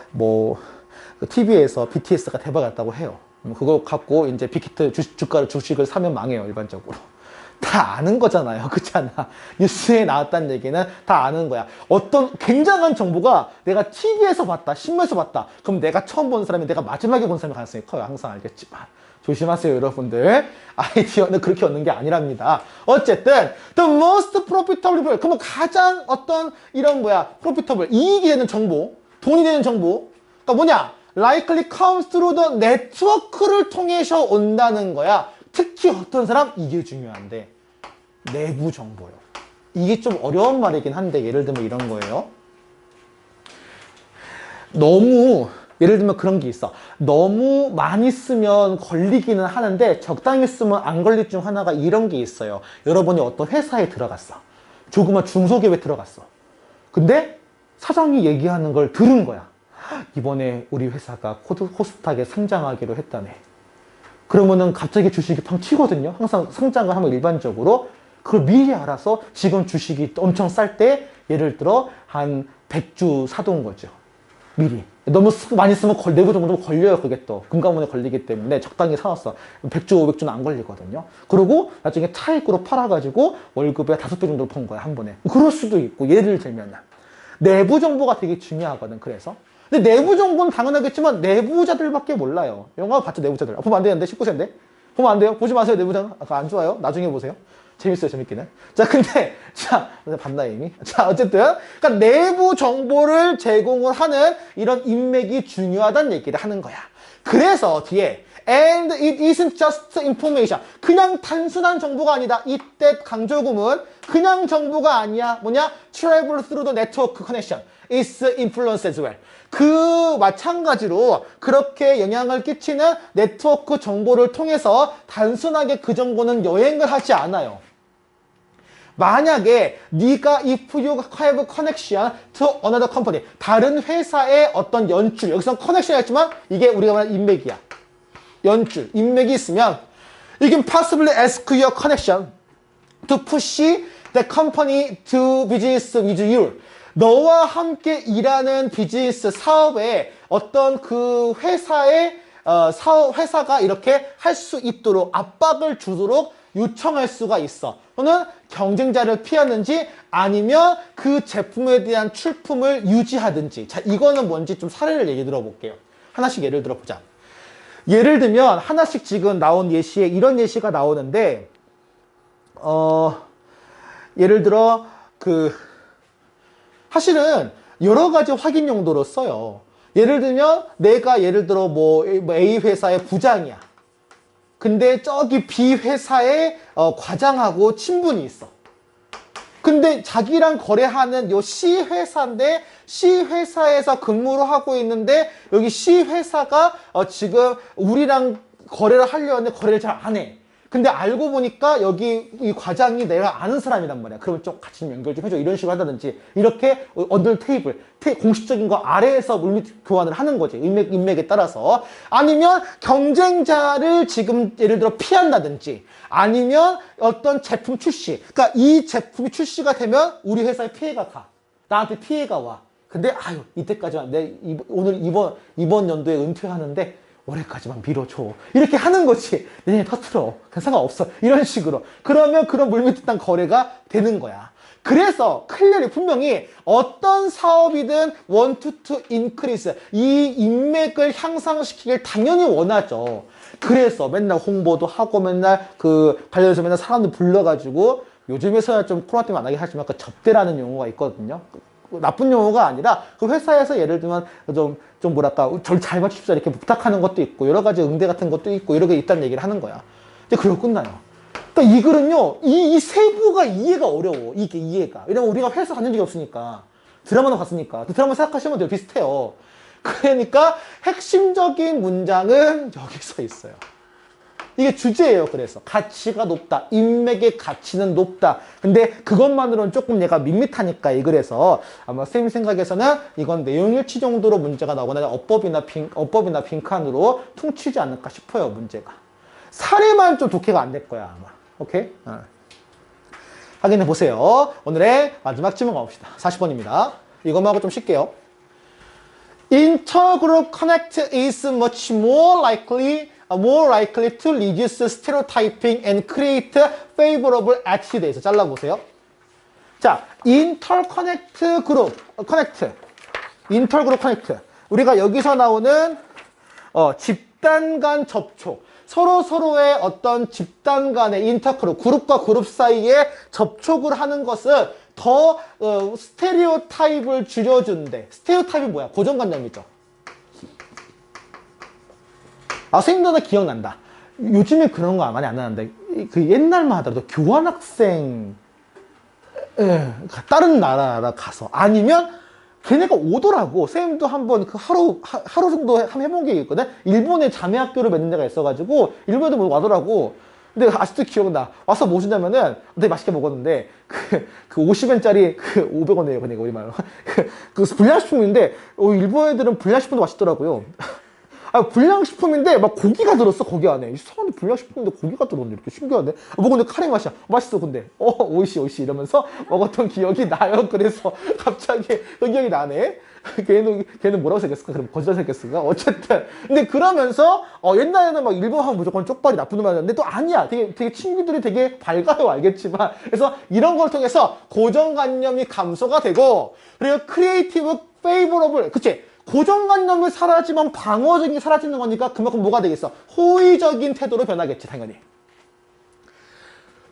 TV에서 BTS가 대박 났다고 해요. 그거 갖고 이제 빅히트 주식을 사면 망해요. 일반적으로. 다 아는 거잖아요. 그렇잖아. 뉴스에 나왔다는 얘기는 다 아는 거야. 어떤 굉장한 정보가 내가 TV에서 봤다, 신문에서 봤다. 그럼 내가 처음 본 사람이 내가 마지막에 본 사람의 가능성이 커요. 항상 알겠지만. 조심하세요, 여러분들. 아이디어는 그렇게 얻는 게 아니랍니다. 어쨌든 the most profitable, 그러면 가장 profitable, 이익이 되는 정보, 돈이 되는 정보, 그러니까 뭐냐? likely comes through the network를 통해서 온다는 거야. 특히 어떤 사람? 이게 중요한데 내부 정보요. 이게 좀 어려운 말이긴 한데 예를 들면 이런 거예요. 예를 들면 그런 게 있어. 너무 많이 쓰면 걸리기는 하는데 적당히 쓰면 안 걸릴 중 하나가 이런 게 있어요. 여러분이 어떤 회사에 들어갔어. 조그만 중소기업에 들어갔어. 근데 사장이 얘기하는 걸 들은 거야. 이번에 우리 회사가 코스닥에 상장하기로 했다네. 그러면은 갑자기 주식이 팡 튀거든요. 항상 상장을 하면 일반적으로 그걸 미리 알아서 지금 주식이 엄청 쌀 때 예를 들어 한 100주 사둔 거죠. 미리. 너무 많이 쓰면 내부 정보도 걸려요. 그게 또 금감원에 걸리기 때문에 적당히 사왔어. 100주, 500주는 안 걸리거든요. 그리고 나중에 차익으로 팔아가지고 월급에 5배 정도 번 거야, 한 번에. 그럴 수도 있고 예를 들면 내부 정보가 되게 중요하거든. 그래서 근데 내부 정보는 당연하겠지만 내부자들밖에 몰라요. 영화 봤죠, 내부자들. 보면 안 되는데 19세인데 보면 안 돼요. 보지 마세요. 내부자는 안 좋아요. 나중에 보세요. 재밌어요, 재밌기는. 봤나 이미? 어쨌든 그러니까 내부 정보를 제공을 하는 이런 인맥이 중요하다는 얘기를 하는 거야. 그래서 뒤에 and it isn't just information. 그냥 단순한 정보가 아니다. 이때 강조구문 그냥 정보가 아니야. 뭐냐? travel through the network connection. It's influence as well. 그 마찬가지로 그렇게 영향을 끼치는 네트워크 정보를 통해서 단순하게 그 정보는 여행을 하지 않아요. 만약에 네가 if you have connection to another company, 다른 회사의 어떤 연출, 여기서 커넥션이었지만 이게 우리가 말하는 인맥이야. 연출, 인맥이 있으면 you can possibly ask your connection to push the company to business with you. 너와 함께 일하는 비즈니스 사업에 어떤 그 회사가 이렇게 할 수 있도록 압박을 주도록 요청할 수가 있어. 또는 경쟁자를 피하는지 아니면 그 제품에 대한 출품을 유지하든지. 자, 이거는 뭔지 좀 사례를 얘기 들어볼게요. 하나씩 예를 들어보자. 예를 들면 하나씩 지금 나온 예시에 이런 예시가 나오는데 예를 들어 사실은 여러 가지 확인 용도로 써요. 예를 들면 내가 예를 들어 A 회사의 부장이야. 근데 저기 B 회사의 과장하고 친분이 있어. 근데 자기랑 거래하는 요 C 회사인데 C 회사에서 근무를 하고 있는데 여기 C 회사가 지금 우리랑 거래를 하려 하는데 거래를 잘 안 해. 근데 알고 보니까 여기 이 과장이 내가 아는 사람이란 말이야. 그러면 좀 같이 연결 좀 해줘. 이런 식으로 한다든지 이렇게 언더 테이블, 공식적인 거 아래에서 물밑 교환을 하는 거지. 인맥에 따라서. 아니면 경쟁자를 지금 예를 들어 피한다든지 아니면 어떤 제품 출시. 그러니까 이 제품이 출시가 되면 우리 회사에 피해가 가. 나한테 피해가 와. 근데 이때까지만 오늘 이번 연도에 은퇴하는데 올해까지만 미뤄줘. 이렇게 하는 거지. 내년에 터트려. 상관없어. 이런 식으로. 그러면 그런 물밑단 거래가 되는 거야. 그래서 클리어리 분명히 어떤 사업이든 want to increase 이 인맥을 향상시키길 당연히 원하죠. 그래서 맨날 홍보도 하고 맨날 그 관련해서 맨날 사람들 불러가지고 요즘에서야 좀 코로나 때문에 안 하긴 하지만 그 접대라는 용어가 있거든요. 나쁜 용어가 아니라 그 회사에서 예를 들면 좀 뭐랄까 저를 잘 맞춥시다 이렇게 부탁하는 것도 있고 여러 가지 응대 같은 것도 있고 여러 개 있다는 얘기를 하는 거야. 근데 그러고 끝나요. 그러니까 이 글은요 이 세부가 이해가 어려워. 이게 이해가. 왜냐면 우리가 회사 다닌 적이 없으니까 드라마나 봤으니까 드라마 생각하시면 돼요. 비슷해요. 그러니까 핵심적인 문장은 여기서 있어요. 이게 주제예요. 그래서 가치가 높다. 인맥의 가치는 높다. 근데 그것만으로는 조금 얘가 밋밋하니까 이 글에서 아마 쌤 생각에서는 이건 내용일치 정도로 문제가 나오거나 어법이나 빈칸으로 퉁치지 않을까 싶어요. 문제가. 사례만 좀 독해가 안 될 거야 아마. 오케이? 확인해 보세요. 오늘의 마지막 질문 가봅시다. 40번입니다. 이것만 하고 좀 쉴게요. Intergroup connect is much more likely to reduce stereotyping and create favorable attitudes. 잘라보세요. 자, interconnect group, intergroup connect. 우리가 여기서 나오는 집단 간 접촉. 서로의 어떤 집단 간의 인터그룹, 그룹과 그룹 사이에 접촉을 하는 것은 더 스테레오타입을 줄여준대. 스테레오타입이 뭐야? 고정관념이죠. 선생님들 기억난다. 요즘에 그런 거 많이 안 나는데 그 옛날만 하더라도 교환학생 다른 나라 가서 아니면 걔네가 오더라고. 선생님도 한번 그 하루 정도 한번 해본 게 있거든. 일본에 자매학교를 맺는 데가 있어가지고 일본에도 뭐 와더라고. 근데 아직도 기억나. 와서 뭐 준다면은 되게 맛있게 먹었는데 그 50엔짜리 500원이에요. 그러니까 우리말로 그 불량식품인데 일본 애들은 불량식품도 맛있더라고요. 불량식품인데 막 고기가 들었어. 거기 안에 이 사람들 불량식품인데 고기가 들었네. 이렇게 신기하네. 먹었는데 카레 맛이야. 맛있어. 근데 오이시 이러면서 먹었던 기억이 나요. 그래서 갑자기 그 기억이 나네. 걔는 뭐라고 생겼을까? 그럼 거짓말 생겼을까? 어쨌든 근데 그러면서 옛날에는 막 일본 하면 무조건 쪽발이 나쁜 놈 하는데 또 아니야. 되게 친구들이 되게 밝아요. 알겠지만 그래서 이런 걸 통해서 고정관념이 감소가 되고 그리고 크리에이티브 페이버러블 그치? 고정관념이 사라지면 방어적인 게 사라지는 거니까 그만큼 뭐가 되겠어? 호의적인 태도로 변하겠지 당연히.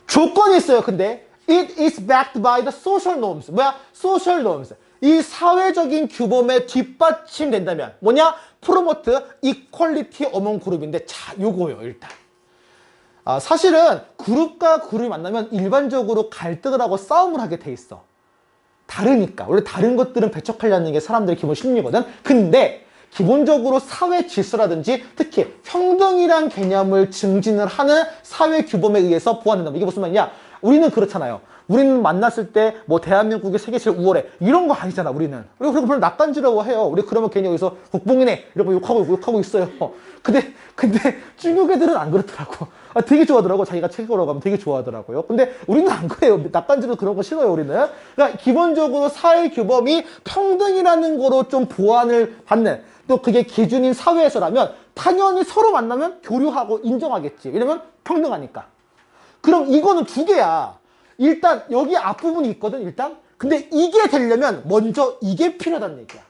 조건이 있어요. 근데 it is backed by the social norms. 뭐야? social norms. 이 사회적인 규범에 뒷받침된다면 뭐냐? promote equality among 그룹인데 자 요거요 일단. 사실은 그룹과 그룹이 만나면 일반적으로 갈등을 하고 싸움을 하게 돼 있어. 다르니까. 원래 다른 것들은 배척하려는 게 사람들의 기본 심리거든. 근데 기본적으로 사회 질서라든지 특히 평등이란 개념을 증진을 하는 사회 규범에 의해서 보완된다. 이게 무슨 말이냐? 우리는 그렇잖아요. 우리는 만났을 때 뭐 대한민국의 세계 제일 우월해 이런 거 아니잖아. 우리는 그리고 별로 낯간지러워해요. 우리 그러면 괜히 여기서 국뽕이네 이러고 욕하고 있어요. 근데 중국 애들은 안 그렇더라고. 되게 좋아하더라고. 자기가 책으로 가면 되게 좋아하더라고요. 근데 우리는 안 그래요. 낯간지러 그런 거 싫어요. 우리는. 그러니까 기본적으로 사회 규범이 평등이라는 거로 좀 보완을 받는 또 그게 기준인 사회에서라면 당연히 서로 만나면 교류하고 인정하겠지. 왜냐면 평등하니까. 그럼 이거는 두 개야. 일단 여기 앞부분이 있거든 일단. 근데 이게 되려면 먼저 이게 필요하다는 얘기야.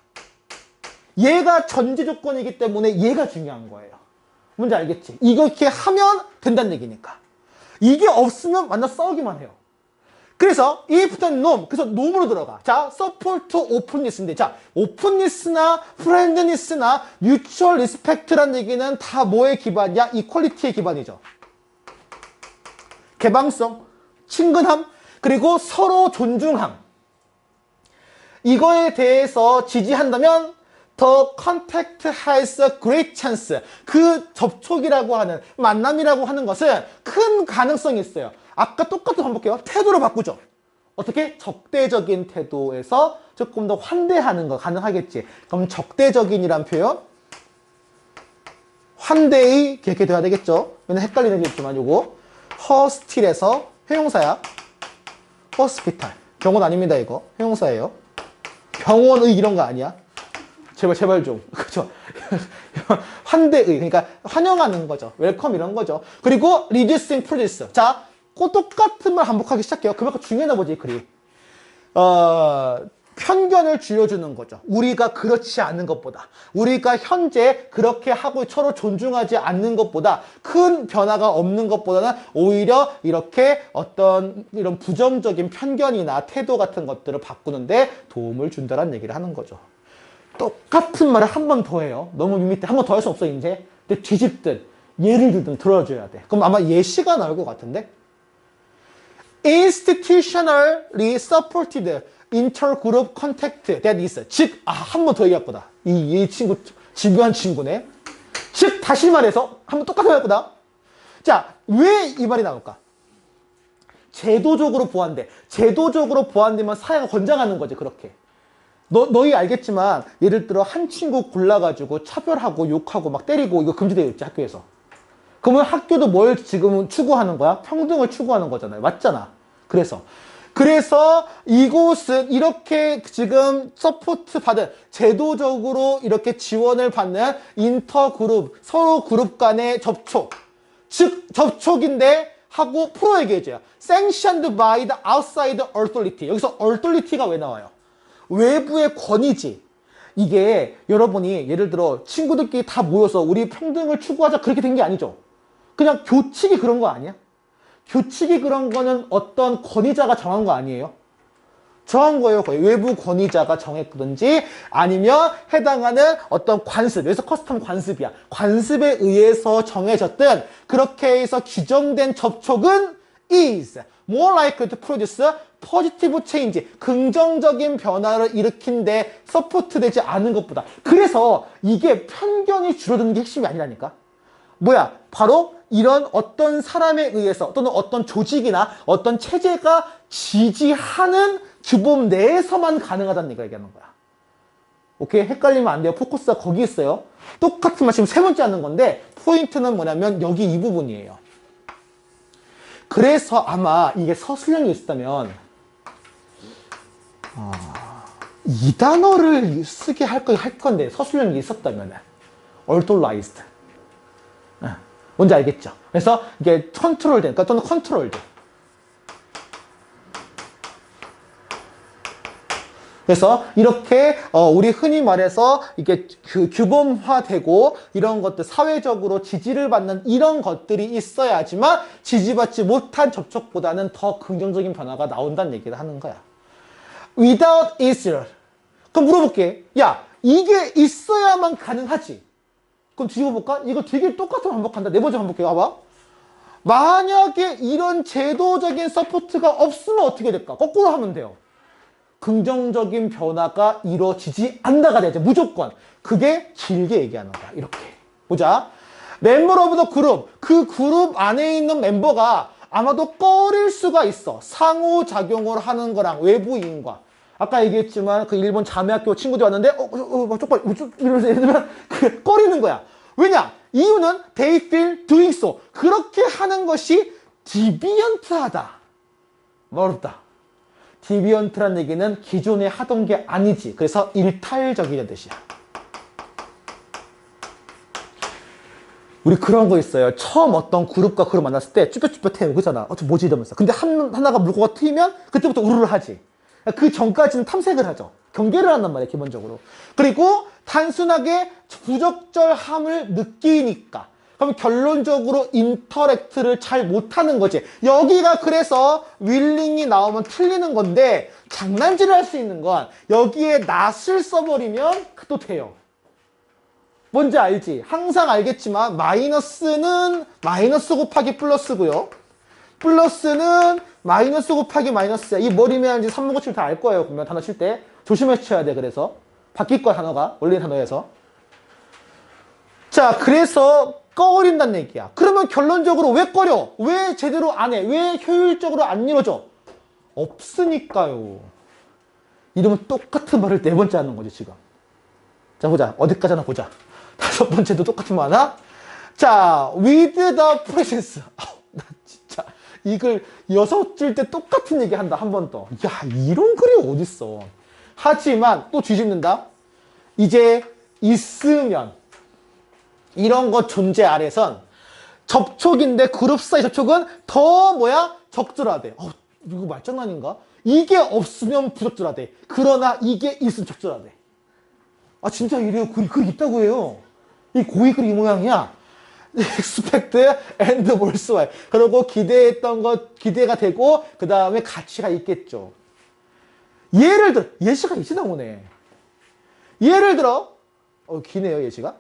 얘가 전제 조건이기 때문에 얘가 중요한 거예요. 뭔지 알겠지? 이렇게 하면 된다는 얘기니까. 이게 없으면 만나 싸우기만 해요. 그래서 if the norm, 그래서 norm으로 들어가. 자, support openness인데, 자, openness나 friendliness나 mutual respect라는 얘기는 다 뭐의 기반이야? equality의 기반이죠. 개방성, 친근함, 그리고 서로 존중함. 이거에 대해서 지지한다면 The contact has a great chance. 그 접촉이라고 하는, 만남이라고 하는 것은 큰 가능성이 있어요. 아까 똑같은 반복해요. 태도를 바꾸죠. 어떻게? 적대적인 태도에서 조금 더 환대하는 거 가능하겠지. 그럼 적대적인이란 표현 환대의 이렇게 돼야 되겠죠. 왜냐면 헷갈리는 게 있지만 요거 허스틸에서 회용사야. 호스피탈. 병원 아닙니다 이거. 회용사예요. 병원의 이런 거 아니야. 제발 좀. 그죠? 환대의. 그러니까 환영하는 거죠. 웰컴 이런 거죠. 그리고 reducing prejudice. 자, 그 똑같은 말 반복하기 시작해요. 그만큼 중요하나 보지 이 글이. 편견을 줄여주는 거죠. 우리가 그렇지 않은 것보다, 우리가 현재 그렇게 하고 서로 존중하지 않는 것보다, 큰 변화가 없는 것보다는 오히려 이렇게 어떤 이런 부정적인 편견이나 태도 같은 것들을 바꾸는데 도움을 준다는 얘기를 하는 거죠. 똑같은 말을 한 번 더 해요. 너무 밋밋해. 한 번 더 할 수 없어 이제. 근데 뒤집든 예를 들든 들어줘야 돼. 그럼 아마 예시가 나올 것 같은데, institutionally supported intergroup contact that is. 즉, 한 번 더 얘기할 거다. 이 친구 집요한 친구네. 즉, 다시 말해서 한 번 똑같이 할 거다. 자, 왜 이 말이 나올까? 제도적으로 보완돼. 제도적으로 보완되면 사회가 권장하는 거지, 그렇게. 너희 알겠지만, 예를 들어 한 친구 골라가지고 차별하고 욕하고 막 때리고 이거 금지되어 있지, 학교에서. 그러면 학교도 뭘 지금 추구하는 거야? 평등을 추구하는 거잖아요. 맞잖아. 그래서 이곳은 이렇게 지금 서포트 받은, 제도적으로 이렇게 지원을 받는 인터그룹, 서로 그룹 간의 접촉. 즉, 접촉인데 하고 프로 얘기해줘요. Sanctioned by the outside authority. 여기서 authority가 왜 나와요? 외부의 권위지. 이게 여러분이 예를 들어 친구들끼리 다 모여서 우리 평등을 추구하자 그렇게 된 게 아니죠. 그냥 교칙이 그런 거 아니야? 교칙이 그런 거는 어떤 권위자가 정한 거 아니에요? 정한 거예요. 거의 외부 권위자가 정했든지 아니면 해당하는 어떤 관습, 여기서 커스텀 관습이야. 관습에 의해서 정해졌든 그렇게 해서 규정된 접촉은 is more likely to produce positive change, 긍정적인 변화를 일으킨데 서포트되지 않은 것보다. 그래서 이게 편견이 줄어드는 게 핵심이 아니라니까. 뭐야? 바로 이런 어떤 사람에 의해서 또는 어떤 조직이나 어떤 체제가 지지하는 규범 내에서만 가능하다는 얘기가 얘기하는 거야. 오케이? 헷갈리면 안 돼요. 포커스가 거기 있어요. 똑같은 말 지금 세 번째 하는 건데 포인트는 뭐냐면 여기 이 부분이에요. 그래서 아마 이게 서술형이 있었다면 이 단어를 쓰게 할 건데 서술형이 있었다면 authorized. 뭔지 알겠죠? 그래서 이게 컨트롤된, 그러니까 또는 컨트롤드. 그래서 이렇게 우리 흔히 말해서 이게 규범화되고 이런 것들 사회적으로 지지를 받는 이런 것들이 있어야지만 지지받지 못한 접촉보다는 더 긍정적인 변화가 나온다는 얘기를 하는 거야. Without is. 그럼 물어볼게. 야, 이게 있어야만 가능하지. 그럼 뒤집어볼까? 이거 되게 똑같은 반복한다. 네 번째 반복해. 봐봐. 만약에 이런 제도적인 서포트가 없으면 어떻게 될까? 거꾸로 하면 돼요. 긍정적인 변화가 이루어지지 않는다가 되죠. 무조건. 그게 길게 얘기하는 거야. 이렇게. 보자. 멤버 오브 더 그룹. 그 그룹 안에 있는 멤버가 아마도 꺼릴 수가 있어. 상호작용을 하는 거랑 외부인과. 아까 얘기했지만 그 일본 자매학교 친구들 왔는데 쪽발 이러면서 얘들은 꺼리는 거야. 왜냐? 이유는 they feel doing so. 그렇게 하는 것이 디비언트하다. 어렵다. 디비언트란 얘기는 기존에 하던 게 아니지. 그래서 일탈적이라는 뜻이야. 우리 그런 거 있어요. 처음 어떤 그룹과 그룹 만났을 때 쭈뼛쭈뼛해요. 그잖아. 뭐지 이러면서. 근데 하나가 물고가 트이면 그때부터 우르르 하지. 그 전까지는 탐색을 하죠. 경계를 한단 말이에요, 기본적으로. 그리고 단순하게 부적절함을 느끼니까. 그럼 결론적으로 인터랙트를 잘 못하는 거지. 여기가 그래서 윌링이 나오면 틀리는 건데 장난질을 할 수 있는 건 여기에 not을 써버리면 또 돼요. 뭔지 알지? 항상 알겠지만 마이너스는 마이너스 곱하기 플러스고요. 플러스는 마이너스 곱하기 마이너스야. 이 뭘 의미하는지 산문고 칠 때 알 거예요. 보면 단어 칠 때. 조심해서 쳐야 돼. 그래서. 바뀔 거야, 단어가. 원래 단어에서. 자, 그래서 꺼버린다는 얘기야. 그러면 결론적으로 왜 꺼려? 왜 제대로 안 해? 왜 효율적으로 안 이루어져? 없으니까요. 이러면 똑같은 말을 네 번째 하는 거지, 지금. 자, 보자. 어디까지 하나 보자. 다섯 번째도 똑같은 말 하나? 자, with the presence. 나 진짜. 이걸 여섯 줄 때 똑같은 얘기 한다. 한 번 더. 야, 이런 글이 어딨어. 하지만 또 뒤집는다. 이제 있으면 이런 것 존재 아래선 접촉인데 그룹 사이 접촉은 더 뭐야? 적절하대. 이거 말장난인가? 이게 없으면 부적절하대. 그러나 이게 있으면 적절하대. 아, 진짜 이래요. 그게 있다고 해요. 이 고의 글이 이 모양이야. expect and verse y. 그리고 기대했던 것, 기대가 되고, 그 다음에 가치가 있겠죠. 예를 들어, 예시가 이제 나오네. 예를 들어, 기네요, 예시가.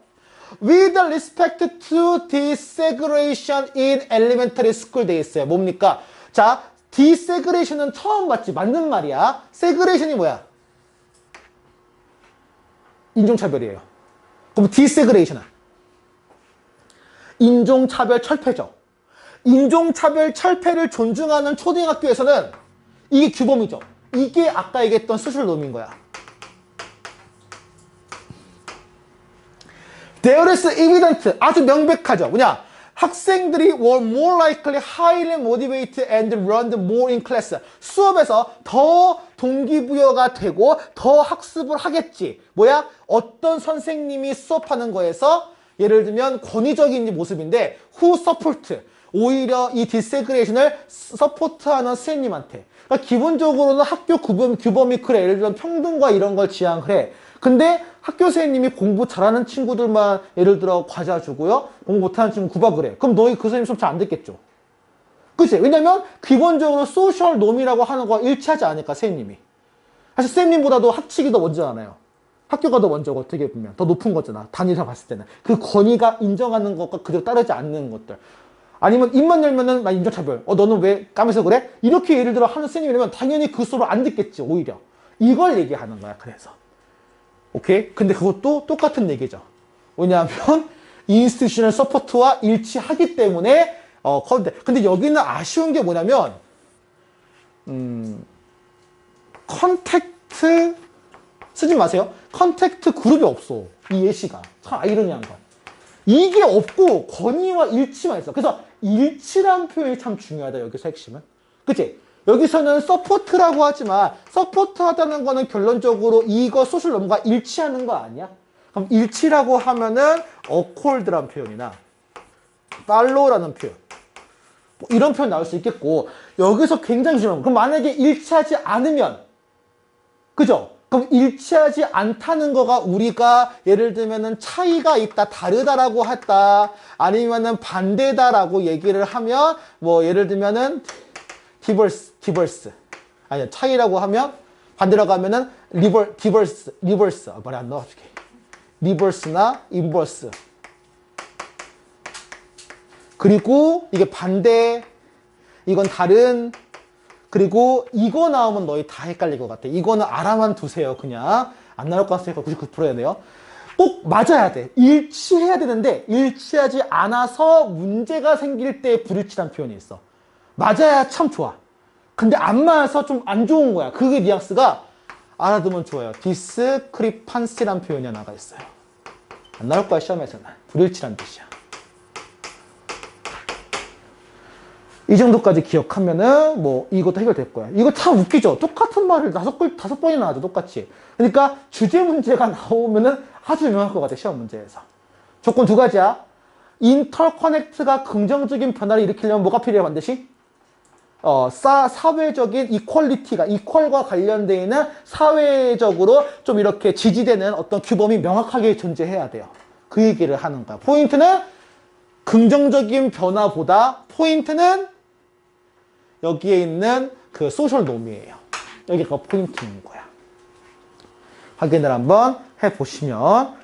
With respect to desegregation in elementary school 돼 있어요. 뭡니까? 자, desegregation은 처음 봤지. 맞는 말이야. segregation이 뭐야? 인종차별이에요. 그럼 desegregation은? 인종차별 철폐죠. 인종차별 철폐를 존중하는 초등학교에서는 이게 규범이죠. 이게 아까 얘기했던 수술 놈인 거야. There is evident, 아주 명백하죠. 뭐냐? 학생들이 were more likely, highly motivated and learned more in class. 수업에서 더 동기부여가 되고 더 학습을 하겠지. 뭐야? 어떤 선생님이 수업하는 거에서 예를 들면 권위적인 모습인데 who support, 오히려 이 디세그레이션을 서포트하는 선생님한테. 그러니까 기본적으로는 학교 규범이 그래. 예를 들면 평등과 이런 걸 지향을 해. 근데 학교 선생님이 공부 잘하는 친구들만 예를 들어 과자 주고요. 공부 못하는 친구 구박을 해. 그럼 너희 그 선생님 수업 잘 안 듣겠죠. 그치? 왜냐면 기본적으로 소셜 놈이라고 하는 거와 일치하지 않으니까 선생님이. 사실 선생님보다도 학칙이 더 먼저잖아요. 학교가 더 먼저고 어떻게 보면 더 높은 거잖아. 단위상 봤을 때는. 그 권위가 인정하는 것과 그대로 따르지 않는 것들. 아니면 입만 열면은 막 인종차별. 너는 왜 까매서 그래? 이렇게 예를 들어 하는 선생님이라면 당연히 그 수업을 안 듣겠지. 오히려. 이걸 얘기하는 거야. 그래서. 오케이? 근데 그것도 똑같은 얘기죠. 왜냐하면 인스티튜셔널 서포트와 일치하기 때문에 근데 여기는 아쉬운 게 뭐냐면 컨택트 쓰지 마세요. 컨택트 그룹이 없어. 이 예시가. 참 아이러니한 거야. 이게 없고 권위와 일치만 있어. 그래서 일치란 표현이 참 중요하다. 여기서 핵심은. 그치? 여기서는 서포트라고 하지만 서포트하다는 거는 결론적으로 이거 소셜 놈과 일치하는 거 아니야? 그럼 일치라고 하면은 accord라는 표현이나 follow라는 표현 뭐 이런 표현 나올 수 있겠고 여기서 굉장히 중요한 거. 그럼 만약에 일치하지 않으면 그죠? 그럼 일치하지 않다는 거가 우리가 예를 들면은 차이가 있다, 다르다라고 했다, 아니면은 반대다라고 얘기를 하면 뭐 예를 들면은 디버스. 아니야, 차이라고 하면, 반대라고 하면은, 리버스. 말이 안 나와, 어떻게. 리버스나 인버스. 그리고, 이게 반대, 이건 다른, 그리고 이거 나오면 너희 다 헷갈릴 것 같아. 이거는 알아만 두세요, 그냥. 안 나올 것 같으니까 99%야 돼요. 꼭 맞아야 돼. 일치해야 되는데, 일치하지 않아서 문제가 생길 때 불일치란 표현이 있어. 맞아야 참 좋아. 근데 안 맞아서 좀 안 좋은 거야. 그게 뉘앙스가 알아두면 좋아요. 디스크리판시란 표현이 하나가 있어요. 안 나올 거야, 시험에서는. 불일치란 뜻이야. 이 정도까지 기억하면은 뭐 이것도 해결될 거야. 이거 참 웃기죠? 똑같은 말을 다섯 번이나 하죠, 똑같이. 그러니까 주제 문제가 나오면은 아주 유명할 것 같아, 시험 문제에서. 조건 두 가지야. 인터커넥트가 긍정적인 변화를 일으키려면 뭐가 필요해, 반드시? 사회적인 이퀄리티가, 이퀄과 관련되어 있는 사회적으로 좀 이렇게 지지되는 어떤 규범이 명확하게 존재해야 돼요. 그 얘기를 하는 거야. 포인트는 긍정적인 변화보다 포인트는 여기에 있는 그 소셜 놈이에요. 여기가 포인트인 거야. 확인을 한번 해보시면